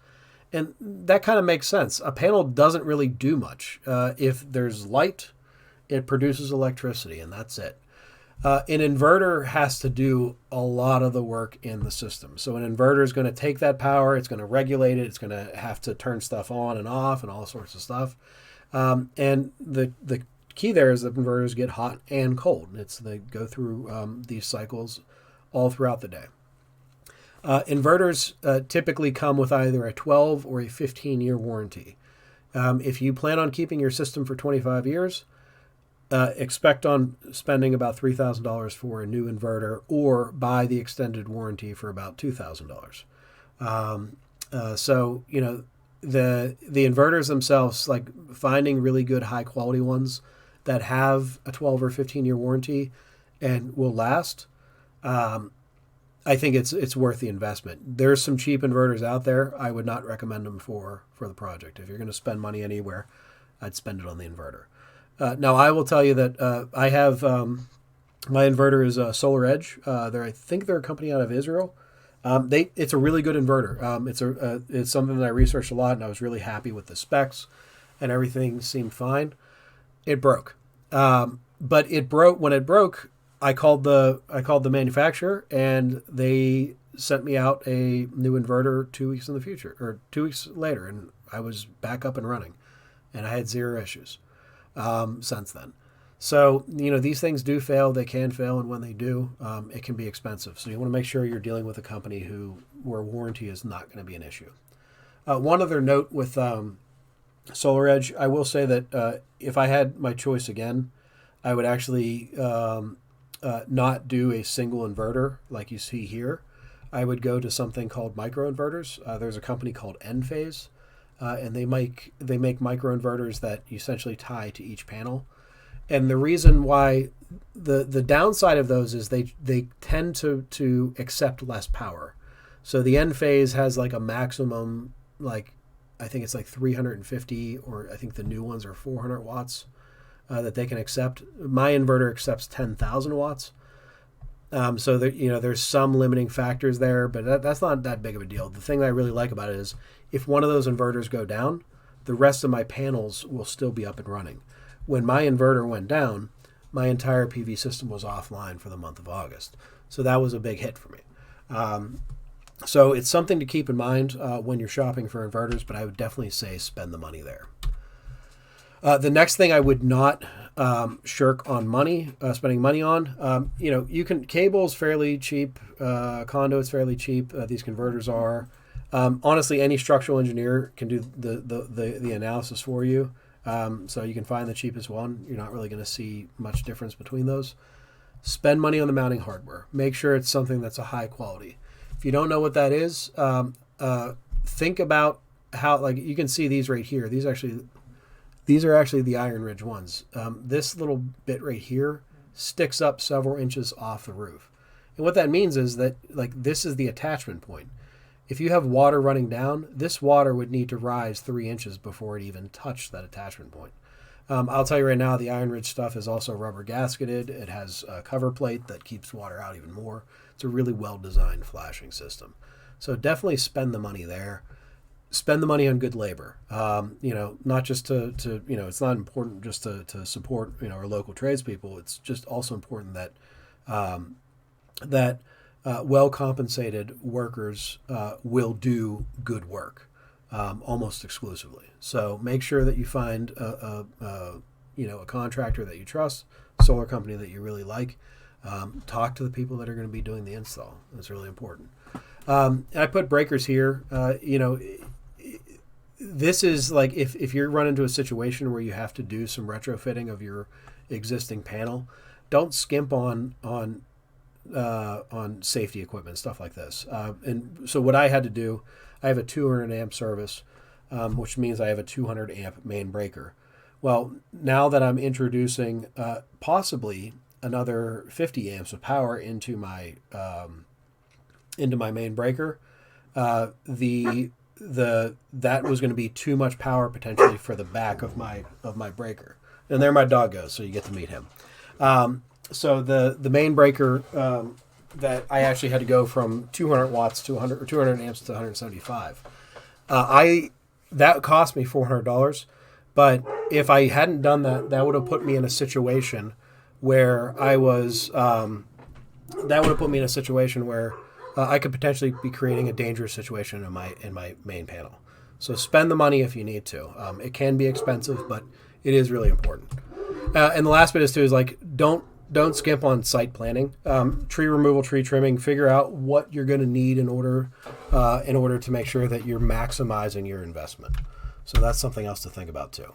And that kind of makes sense. A panel doesn't really do much. If there's light, it produces electricity, and that's it. An inverter has to do a lot of the work in the system. So an inverter is going to take that power, it's going to regulate it, it's going to have to turn stuff on and off and all sorts of stuff. And the key there is that inverters get hot and cold. They go through these cycles all throughout the day. Inverters typically come with either a 12 or a 15-year warranty. If you plan on keeping your system for 25 years, expect on spending about $3,000 for a new inverter, or buy the extended warranty for about $2,000. So the inverters themselves, like finding really good high quality ones that have a 12 or 15-year warranty and will last. I think it's worth the investment. There's some cheap inverters out there. I would not recommend them for the project. If you're going to spend money anywhere, I'd spend it on the inverter. Now, I will tell you that I have my inverter is Solar Edge. I think they're a company out of Israel. It's a really good inverter. It's something that I researched a lot, and I was really happy with the specs, and everything seemed fine. It broke, but it broke when it broke. I called the manufacturer, and they sent me out a new inverter 2 weeks in the future, or 2 weeks later, and I was back up and running, and I had zero issues since then. So these things do fail. They can fail, and when they do, it can be expensive. So you want to make sure you're dealing with a company where warranty is not going to be an issue. One other note with Solar Edge, I will say that if I had my choice again, I would actually not do a single inverter like you see here. I would go to something called microinverters. There's a company called Enphase, and they make microinverters that you essentially tie to each panel. And the reason why the downside of those is they tend to accept less power. So the Enphase has like a maximum, I think it's like 350, or I think the new ones are 400 watts that they can accept. My inverter accepts 10,000 watts. So there's some limiting factors there, but that's not that big of a deal. The thing that I really like about it is if one of those inverters go down, the rest of my panels will still be up and running. When my inverter went down, my entire PV system was offline for the month of August. So that was a big hit for me. So it's something to keep in mind when you're shopping for inverters, but I would definitely say spend the money there. The next thing I would not shirk on spending money on, cable's fairly cheap, conduit's fairly cheap. These converters are. Honestly, any structural engineer can do the analysis for you. So you can find the cheapest one. You're not really going to see much difference between those. Spend money on the mounting hardware. Make sure it's something that's a high quality. If you don't know what that is, think about how, you can see these right here. These are actually the Iron Ridge ones. This little bit right here sticks up several inches off the roof. And what that means is that this is the attachment point. If you have water running down, this water would need to rise 3 inches before it even touched that attachment point. I'll tell you right now, the Iron Ridge stuff is also rubber gasketed. It has a cover plate that keeps water out even more. It's a really well-designed flashing system. So definitely spend the money there. Spend the money on good labor. Not just to it's not important just to support, our local tradespeople. It's just also important that well-compensated workers will do good work almost exclusively. So make sure that you find a contractor that you trust, solar company that you really like. Talk to the people that are going to be doing the install. That's really important. I put breakers here. This is if you run into a situation where you have to do some retrofitting of your existing panel, don't skimp on on safety equipment, stuff like this. And so what I had to do, I have a 200 amp service, which means I have a 200 amp main breaker. Well, now that I'm introducing possibly another 50 amps of power into my main breaker, that was going to be too much power potentially for the back of my breaker. And there my dog goes, so you get to meet him. So the main breaker that I actually had to go from 200 watts to 100 or 200 amps to 175. That cost me $400. But if I hadn't done that, that would have put me in a situation where I could potentially be creating a dangerous situation in my main panel. So spend the money if you need to. It can be expensive, but it is really important. And the last bit is like don't skimp on site planning, tree removal, tree trimming. Figure out what you're going to need in order to make sure that you're maximizing your investment. So that's something else to think about too.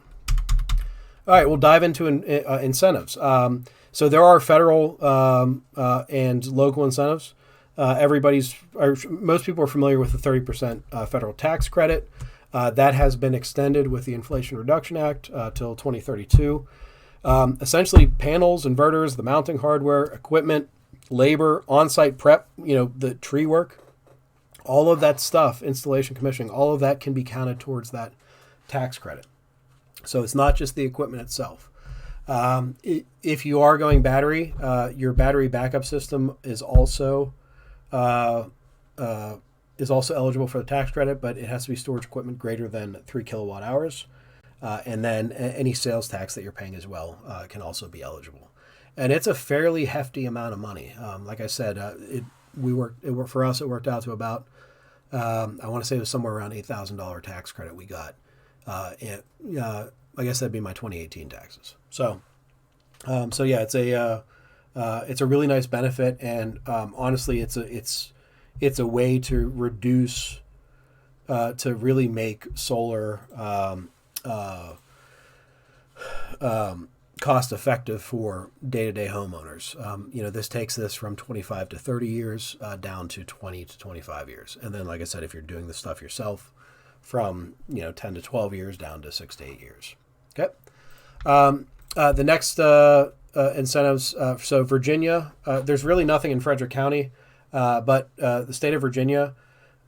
All right, we'll dive into incentives. So there are federal and local incentives. Most people are familiar with the 30% federal tax credit. That has been extended with the Inflation Reduction Act till 2032. Essentially, panels, inverters, the mounting hardware, equipment, labor, on-site prep, the tree work, all of that stuff, installation, commissioning, all of that can be counted towards that tax credit. So it's not just the equipment itself. If you are going battery, your battery backup system is also eligible for the tax credit, but it has to be storage equipment greater than 3 kilowatt hours. And then any sales tax that you're paying as well can also be eligible. And it's a fairly hefty amount of money. Like I said, for us, it worked out to about, I want to say it was somewhere around $8,000 tax credit we got. I guess that'd be my 2018 taxes. So yeah, it's a really nice benefit, and honestly, it's a way to reduce, to really make solar cost effective for day-to-day homeowners. This takes this from 25 to 30 years down to 20 to 25 years, and then, like I said, if you're doing the stuff yourself, from 10 to 12 years down to 6 to 8 years. Okay. The next incentives. So Virginia, there's really nothing in Frederick County, but the state of Virginia,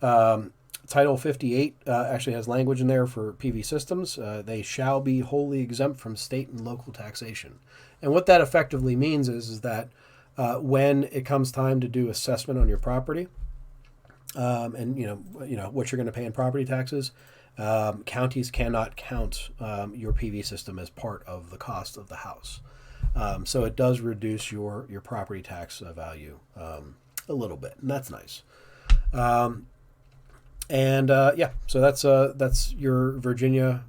Title 58 actually has language in there for PV systems. They shall be wholly exempt from state and local taxation. And what that effectively means is that when it comes time to do assessment on your property, and what you're going to pay in property taxes, counties cannot count your PV system as part of the cost of the house. So it does reduce your property tax value a little bit, and that's nice. So that's your Virginia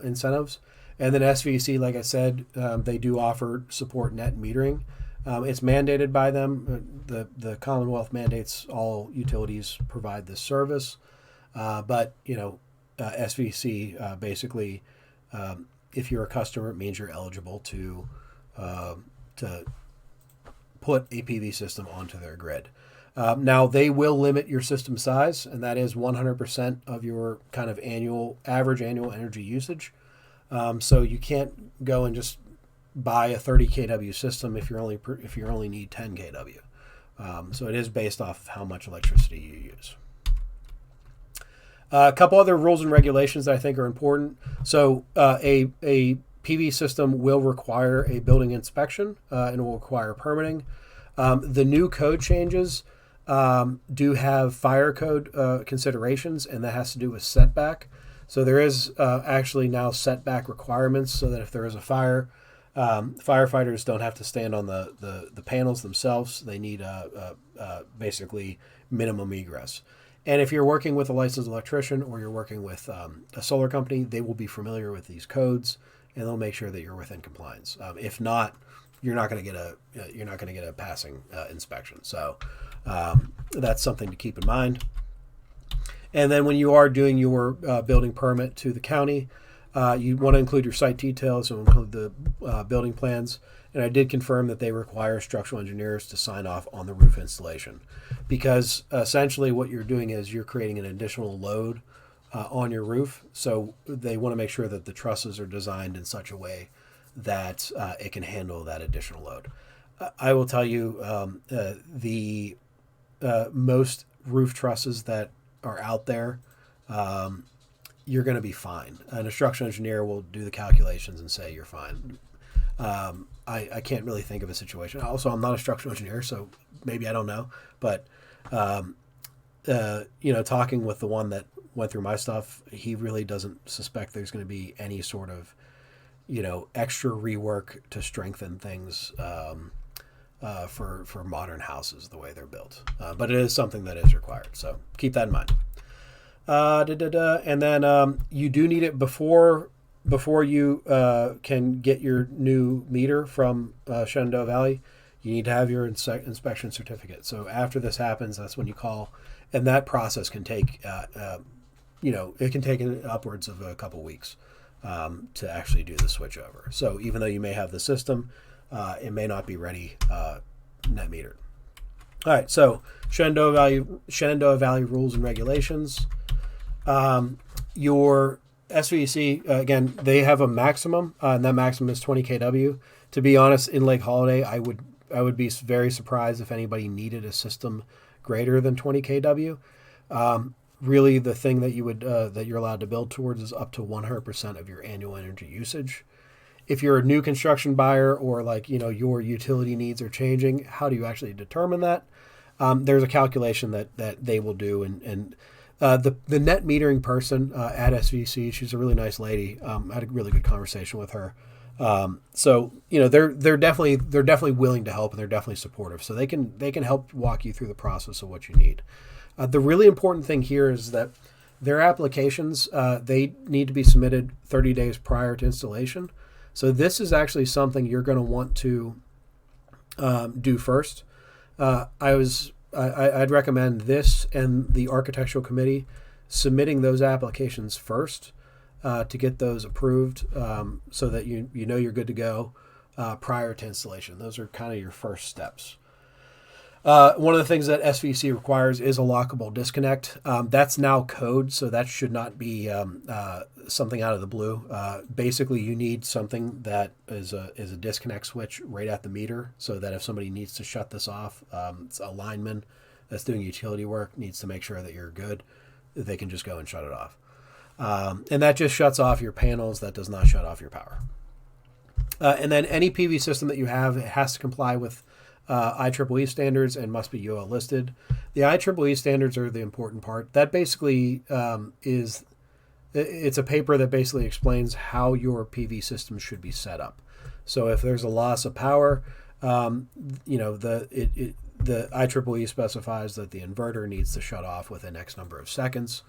incentives, and then SVC, like I said, they do offer support net metering. It's mandated by them. The Commonwealth mandates all utilities provide this service. But SVC basically, if you're a customer, it means you're eligible to put a PV system onto their grid. Now, they will limit your system size, and that is 100% of your kind of average annual energy usage. So you can't go and just buy a 30 kW system if you only need 10 kW. So it is based off of how much electricity you use. A couple other rules and regulations that I think are important. So a PV system will require a building inspection and will require permitting. The new code changes do have fire code considerations, and that has to do with setback. So there is actually now setback requirements so that if there is a fire, firefighters don't have to stand on the panels themselves. They need basically minimum egress. And if you're working with a licensed electrician or you're working with a solar company, they will be familiar with these codes and they'll make sure that you're within compliance. If not, you're not going to get a passing inspection. So that's something to keep in mind. And then when you are doing your building permit to the county, You want to include your site details, so include the building plans. And I did confirm that they require structural engineers to sign off on the roof installation, because essentially what you're doing is you're creating an additional load on your roof. So they want to make sure that the trusses are designed in such a way that it can handle that additional load. I will tell you, the most roof trusses that are out there, you're going to be fine. An structural engineer will do the calculations and say you're fine. I can't really think of a situation. Also, I'm not a structural engineer, so maybe I don't know. But, talking with the one that went through my stuff, he really doesn't suspect there's going to be any sort of, extra rework to strengthen things for modern houses the way they're built. But it is something that is required. So keep that in mind. And then you do need it before you can get your new meter from Shenandoah Valley. You need to have your inspection certificate. So after this happens, that's when you call, and that process can take, it can take upwards of a couple weeks to actually do the switch over. So even though you may have the system, it may not be ready net metered. All right, so Shenandoah Valley rules and regulations. Your SVC, again, they have a maximum, and that maximum is 20 kW. To be honest, in Lake Holiday, I would be very surprised if anybody needed a system greater than 20 kW. Really, the thing that you're allowed to build towards is up to 100% of your annual energy usage. If you're a new construction buyer, or your utility needs are changing, how do you actually determine that? There's a calculation that they will do, and the net metering person at SVC, she's a really nice lady. I had a really good conversation with her. So they're definitely willing to help, and they're definitely supportive. So they can help walk you through the process of what you need. The really important thing here is that their applications, they need to be submitted 30 days prior to installation. So this is actually something you're going to want to do first. I'd recommend this and the architectural committee submitting those applications first to get those approved, so that you're good to go prior to installation. Those are kind of your first steps. One of the things that SVC requires is a lockable disconnect. That's now code, so that should not be something out of the blue. Basically, you need something that is a disconnect switch right at the meter, so that if somebody needs to shut this off, it's a lineman that's doing utility work needs to make sure that you're good. They can just go and shut it off. And that just shuts off your panels. That does not shut off your power. And then any PV system that you have, it has to comply with IEEE standards and must be UL listed. The IEEE standards are the important part. That basically it's a paper that basically explains how your PV system should be set up. So if there's a loss of power, the IEEE specifies that the inverter needs to shut off within X number of seconds.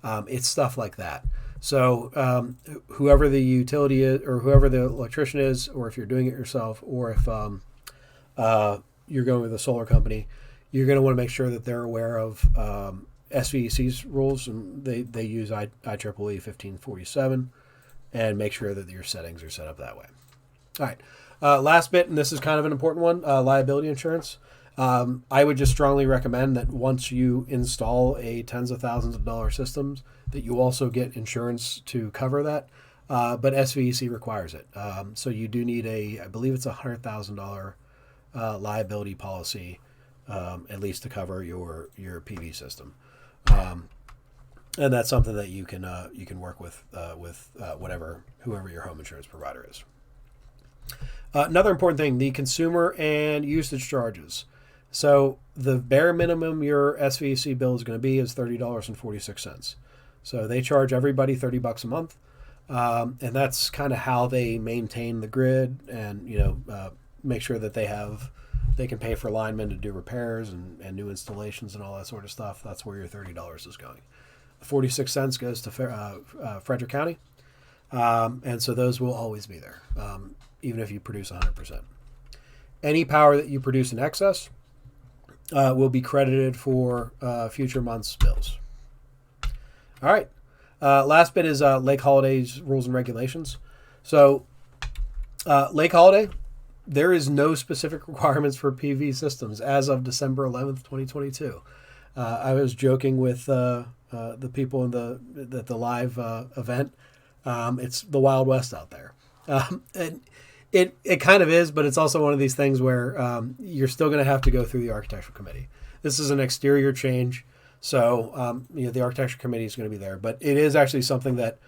It's stuff like that. So whoever the utility is, or whoever the electrician is, or if you're doing it yourself, or if you're going with a solar company, you're going to want to make sure that they're aware of SVC's rules, and they use IEEE 1547, and make sure that your settings are set up that way. All right. Last bit, and this is kind of an important one, liability insurance. I would just strongly recommend that once you install a tens of thousands of dollar systems, that you also get insurance to cover that. But SVC requires it. So you do need I believe it's $100,000 liability policy, at least to cover your PV system. And that's something that you can work with whoever your home insurance provider is. Another important thing, the consumer and usage charges. So the bare minimum your SVC bill is going to be is $30.46. So they charge everybody $30 a month, and that's kind of how they maintain the grid and make sure that they can pay for linemen to do repairs and new installations and all that sort of stuff. That's where your $30 is going. 46 cents goes to Frederick County, and so those will always be there, even if you produce 100%. Any power that you produce in excess will be credited for future months' bills. All right. Last bit is Lake Holiday's rules and regulations. So Lake Holiday, there is no specific requirements for PV systems as of December 11th, 2022. I was joking with the people in the live event. It's the Wild West out there. And it kind of is, but it's also one of these things where you're still going to have to go through the architectural committee. This is an exterior change, so the architecture committee is going to be there. But it is actually something that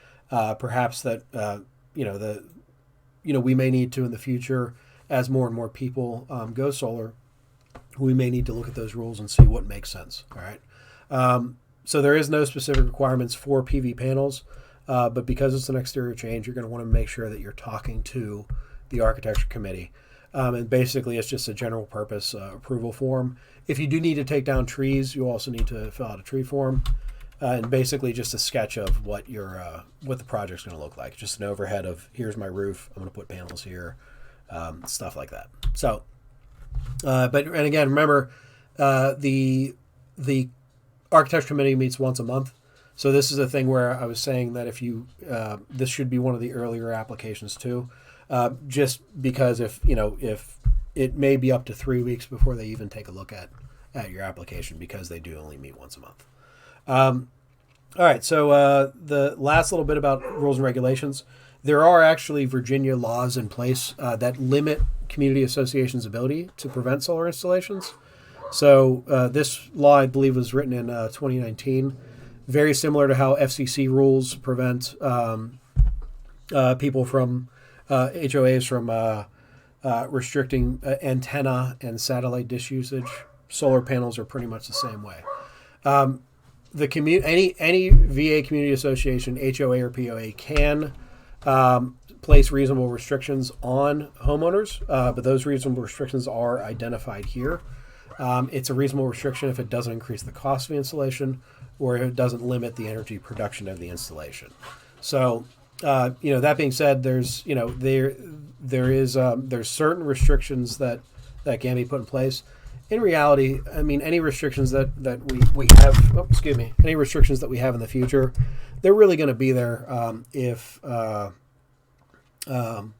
perhaps that we may need to in the future as more and more people go solar. We may need to look at those rules and see what makes sense. All right. So there is no specific requirements for PV panels, but because it's an exterior change, you're going to want to make sure that you're talking to the architecture committee. And basically, it's just a general purpose approval form. If you do need to take down trees, you also need to fill out a tree form, and basically just a sketch of what the project's going to look like. Just an overhead of here's my roof. I'm going to put panels here, stuff like that. So, and again, remember, the architecture committee meets once a month. So this is a thing where I was saying that if you this should be one of the earlier applications too. Just because if it may be up to 3 weeks before they even take a look at your application, because they do only meet once a month. All right, so the last little bit about rules and regulations. There are actually Virginia laws in place that limit community associations' ability to prevent solar installations. So this law, I believe, was written in 2019. Very similar to how FCC rules prevent people from HOAs from restricting antenna and satellite dish usage. Solar panels are pretty much the same way. Any VA community association, HOA or POA, can place reasonable restrictions on homeowners, but those reasonable restrictions are identified here. It's a reasonable restriction if it doesn't increase the cost of the installation, or if it doesn't limit the energy production of the installation. So, that being said, there's certain restrictions that can be put in place. In reality, I mean, any restrictions that we have, any restrictions that we have in the future, they're really going to be there if they're going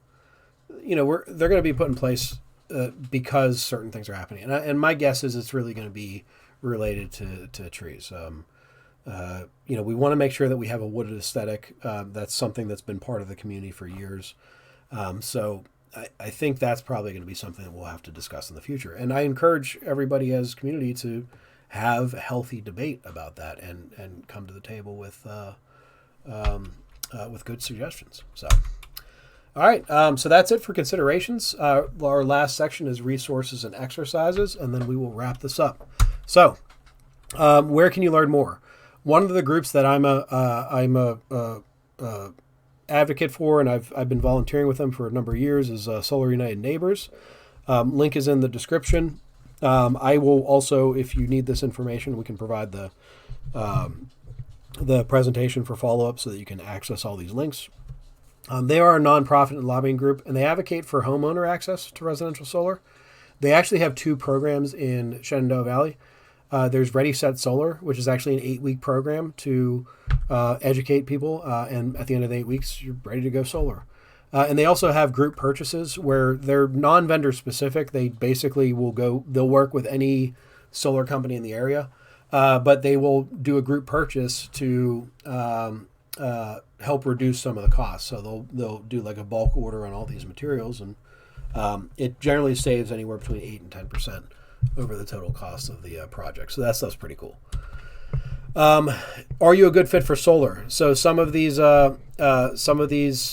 to be put in place because certain things are happening. And my guess is it's really going to be related to trees. We want to make sure that we have a wooded aesthetic. That's something that's been part of the community for years. So I think that's probably going to be something that we'll have to discuss in the future. And I encourage everybody as a community to have a healthy debate about that and come to the table with good suggestions. So, all right. So that's it for considerations. Our last section is resources and exercises, and then we will wrap this up. So, where can you learn more? One of the groups that I'm a advocate for, and I've been volunteering with them for a number of years, is Solar United Neighbors. Link is in the description. I will also, if you need this information, we can provide the presentation for follow-up so that you can access all these links. They are a nonprofit and lobbying group, and they advocate for homeowner access to residential solar. They actually have two programs in Shenandoah Valley. There's Ready, Set, Solar, which is actually an 8-week program to educate people, and at the end of the 8 weeks, you're ready to go solar. And they also have group purchases where they're non-vendor specific. They basically they'll work with any solar company in the area, but they will do a group purchase to help reduce some of the costs. So they'll do like a bulk order on all these materials, and it generally saves anywhere between 8 and 10% over the total cost of the project. So that stuff's pretty cool. Are you a good fit for solar? So some of these websites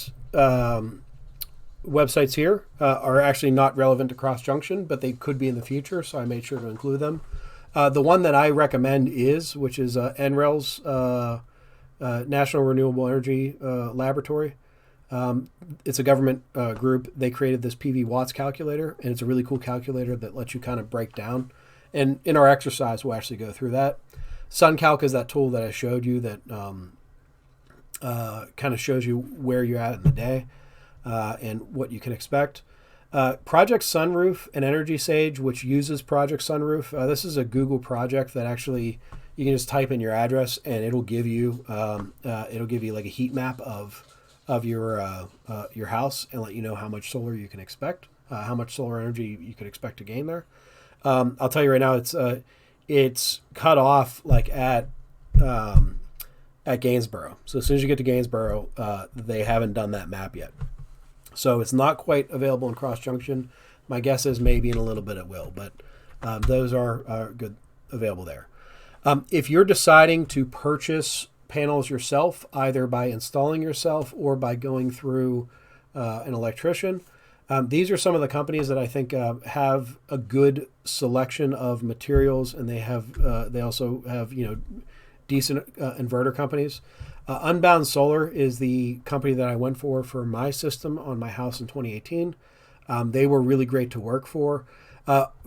here are actually not relevant to Cross Junction, but they could be in the future, so I made sure to include them. The one that I recommend which is NREL's National Renewable Energy Laboratory. It's a government group. They created this PV watts calculator, and it's a really cool calculator that lets you kind of break down. And in our exercise, we'll actually go through that. SunCalc is that tool that I showed you that kind of shows you where you're at in the day and what you can expect. Project Sunroof and Energy Sage, which uses Project Sunroof. This is a Google project that actually you can just type in your address and it'll give you like a heat map of your house and let you know how much solar you can expect, how much solar energy you could expect to gain there. I'll tell you right now, it's cut off like at Gainsborough. So as soon as you get to Gainsborough, they haven't done that map yet. So it's not quite available in Cross Junction. My guess is maybe in a little bit it will, but those are good available there. If you're deciding to purchase panels yourself, either by installing yourself or by going through an electrician, these are some of the companies that I think have a good selection of materials, and they also have decent inverter companies. Unbound Solar is the company that I went for my system on my house in 2018. They were really great to work for.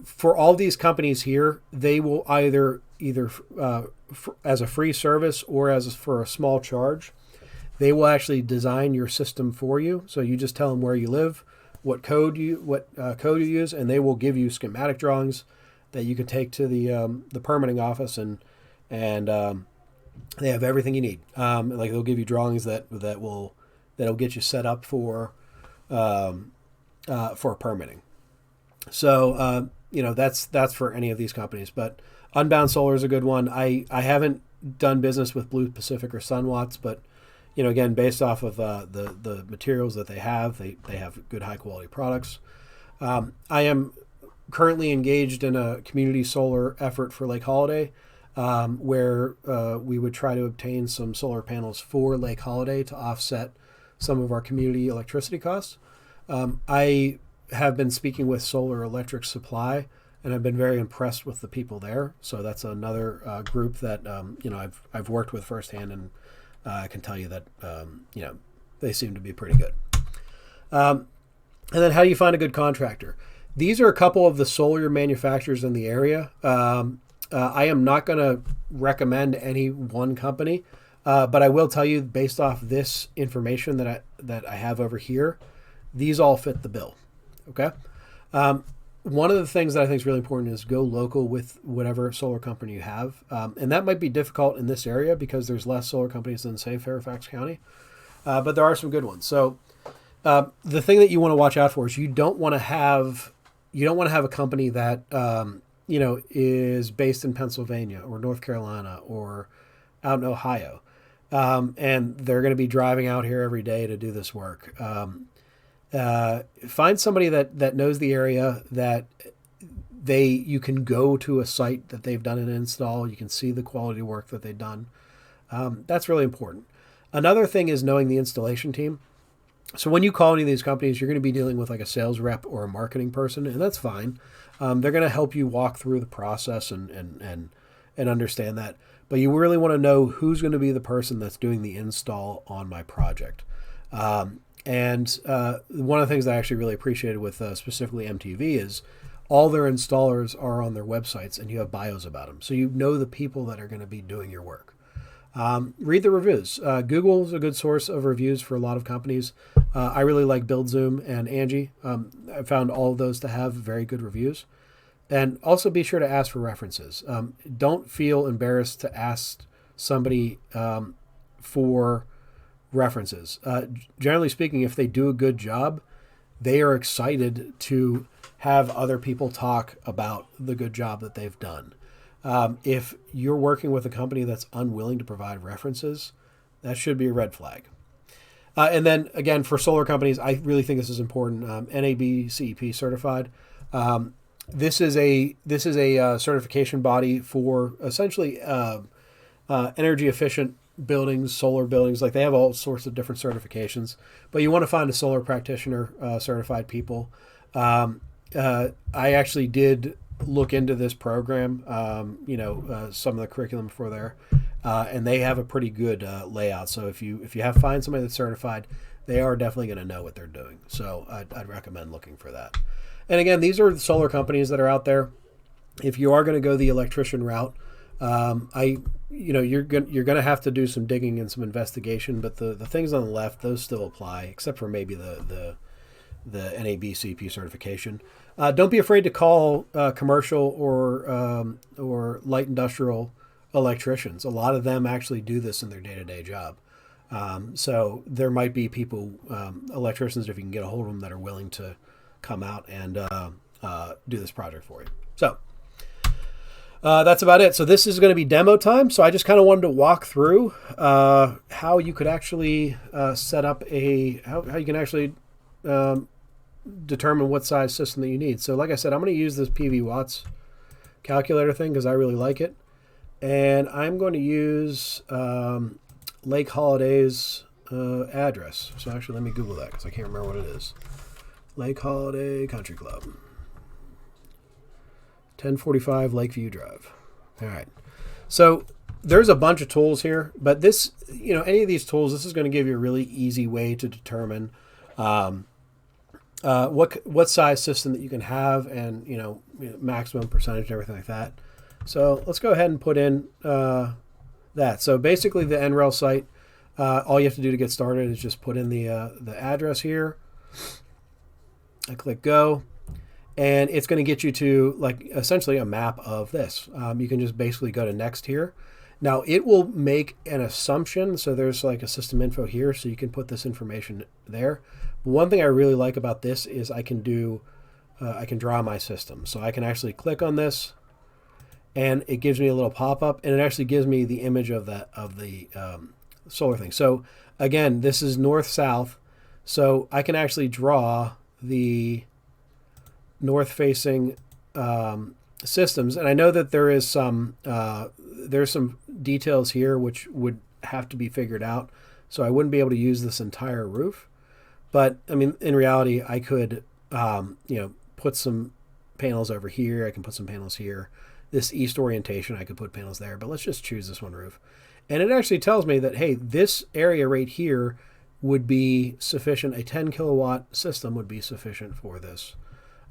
For all these companies here, they will either as a free service or for a small charge, they will actually design your system for you. So you just tell them where you live, what code you use, and they will give you schematic drawings that you can take to the permitting office, and they have everything you need. Like they'll give you drawings that'll get you set up for permitting. So that's for any of these companies. But Unbound Solar is a good one. I haven't done business with Blue Pacific or Sunwatts, but again, based off of the materials that they have good high quality products. I am currently engaged in a community solar effort for Lake Holiday, where we would try to obtain some solar panels for Lake Holiday to offset some of our community electricity costs. I have been speaking with Solar Electric Supply, and I've been very impressed with the people there. So that's another group that I've worked with firsthand, and I can tell you that they seem to be pretty good. And then, how do you find a good contractor? These are a couple of the solar manufacturers in the area. I am not going to recommend any one company, but I will tell you, based off this information that I have over here, these all fit the bill. Okay. One of the things that I think is really important is go local with whatever solar company you have. And that might be difficult in this area because there's less solar companies than, say, Fairfax County. But there are some good ones. So the thing that you want to watch out for is you don't want to have a company that is based in Pennsylvania or North Carolina or out in Ohio. And they're going to be driving out here every day to do this work. Find somebody that knows the area, that you can go to a site that they've done an install. You can see the quality work that they've done. That's really important. Another thing is knowing the installation team. So when you call any of these companies, you're going to be dealing with like a sales rep or a marketing person, and that's fine. They're going to help you walk through the process and understand that. But you really want to know who's going to be the person that's doing the install on my project. And one of the things that I actually really appreciated with specifically MTV is all their installers are on their websites, and you have bios about them. So you know the people that are going to be doing your work. Read the reviews. Google is a good source of reviews for a lot of companies. I really like BuildZoom and Angie. I found all of those to have very good reviews. And also be sure to ask for references. Don't feel embarrassed to ask somebody for references. Generally speaking, if they do a good job, they are excited to have other people talk about the good job that they've done. If you're working with a company that's unwilling to provide references, that should be a red flag. And then again, for solar companies, I really think this is important. NAB CEP certified. This is a certification body for essentially energy efficient buildings, solar buildings. Like they have all sorts of different certifications, but you want to find a solar practitioner certified people. I actually did look into this program, some of the curriculum for there, and they have a pretty good layout. So if you find somebody that's certified, they are definitely going to know what they're doing. So I'd recommend looking for that. And again, these are the solar companies that are out there. If you are going to go the electrician route, you're going to have to do some digging and some investigation. But the things on the left, those still apply, except for maybe the NAB CP certification. Don't be afraid to call commercial or light industrial electricians. A lot of them actually do this in their day-to-day job. So there might be people, electricians, if you can get a hold of them, that are willing to come out and do this project for you. So that's about it. So this is going to be demo time. So I just kind of wanted to walk through how you could actually set up how you can actually determine what size system that you need. So like I said, I'm going to use this PV watts calculator thing because I really like it. And I'm going to use Lake Holiday's address. So actually, let me Google that because I can't remember what it is. Lake Holiday Country Club. 1045 Lakeview Drive. All right. So there's a bunch of tools here, but this, any of these tools, this is going to give you a really easy way to determine what size system that you can have and, maximum percentage and everything like that. So let's go ahead and put in that. So basically the NREL site, all you have to do to get started is just put in the address here. I click go, and it's going to get you to essentially a map of this. You can just basically go to next here. Now it will make an assumption. So there's a system info here, so you can put this information there. But one thing I really like about this is I can draw my system. So I can actually click on this, and it gives me a little pop-up, and it actually gives me the image of the solar thing. So again, this is north-south, so I can actually draw the north-facing systems, and I know that there's some details here which would have to be figured out, so I wouldn't be able to use this entire roof. But I mean, in reality, I could put some panels over here. I can put some panels here. This east orientation, I could put panels there, but let's just choose this one roof. And it actually tells me that, hey, this area right here would be sufficient. A 10 kilowatt system would be sufficient for this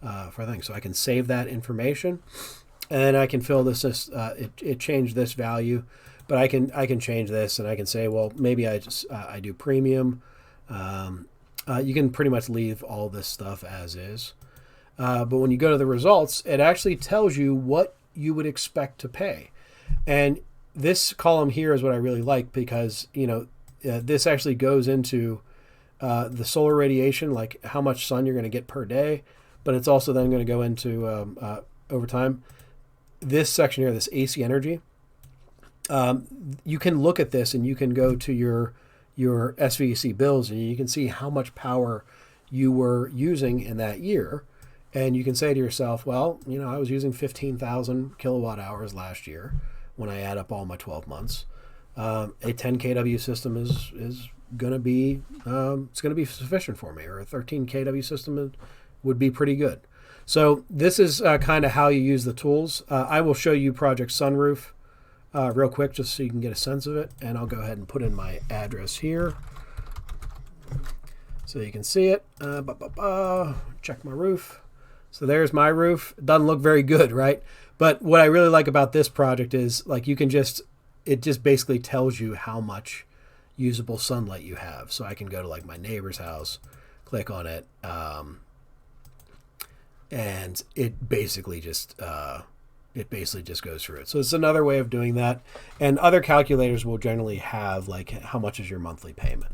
thing. So I can save that information, and I can fill this. It changed this value, but I can change this, and I can say, well, maybe I do premium. You can pretty much leave all this stuff as is. But when you go to the results, it actually tells you what you would expect to pay. And this column here is what I really like because, this actually goes into the solar radiation, like how much sun you're going to get per day, but it's also then going to go into over time. This section here, this AC energy, you can look at this and you can go to your SVEC bills and you can see how much power you were using in that year. And you can say to yourself, well, I was using 15,000 kilowatt hours last year when I add up all my 12 months. A 10 kW system is going to be it's going to be sufficient for me, or a 13 kW system would be pretty good. So this is kind of how you use the tools. I will show you Project Sunroof real quick just so you can get a sense of it. And I'll go ahead and put in my address here so you can see it. Check my roof. So there's my roof. It doesn't look very good, right? But what I really like about this project is it just basically tells you how much usable sunlight you have. So I can go to my neighbor's house, click on it, and it basically just goes through it. So it's another way of doing that. And other calculators will generally have how much is your monthly payment.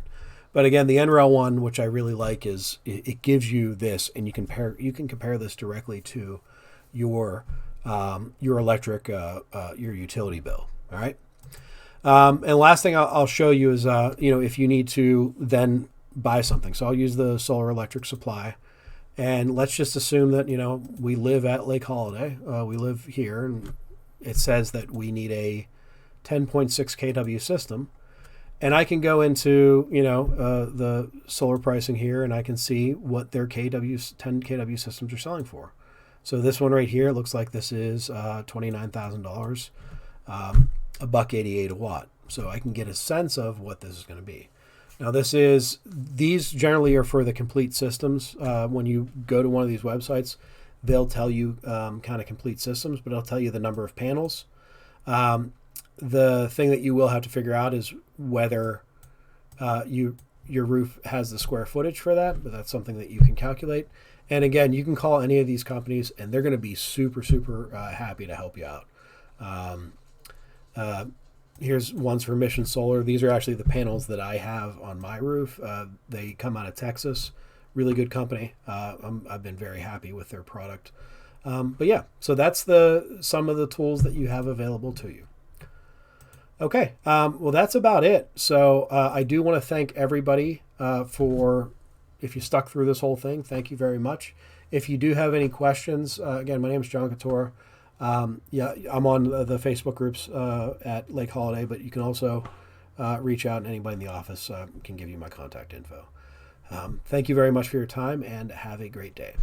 But again, the NREL one, which I really like, is it gives you this, and you can compare this directly to your electric, your utility bill. All right. And last thing I'll show you is if you need to then buy something. So I'll use the solar electric supply, and let's just assume that we live at Lake Holiday. We live here, and it says that we need a 10.6 kW system. And I can go into, the solar pricing here, and I can see what their 10 kW systems are selling for. So this one right here, it looks like this is $29,000, $1.88 a watt. So I can get a sense of what this is going to be. Now these generally are for the complete systems. When you go to one of these websites, they'll tell you kind of complete systems, but it'll tell you the number of panels. The thing that you will have to figure out is whether your roof has the square footage for that, but that's something that you can calculate. And again, you can call any of these companies, and they're going to be super, super happy to help you out. Here's ones for Mission Solar. These are actually the panels that I have on my roof. They come out of Texas. Really good company. I've been very happy with their product. But yeah, so that's some of the tools that you have available to you. Okay, well, that's about it. So I do want to thank everybody for, if you stuck through this whole thing, thank you very much. If you do have any questions, again, my name is John Couture. Yeah, I'm on the Facebook groups at Lake Holiday, but you can also reach out, and anybody in the office can give you my contact info. Thank you very much for your time, and have a great day.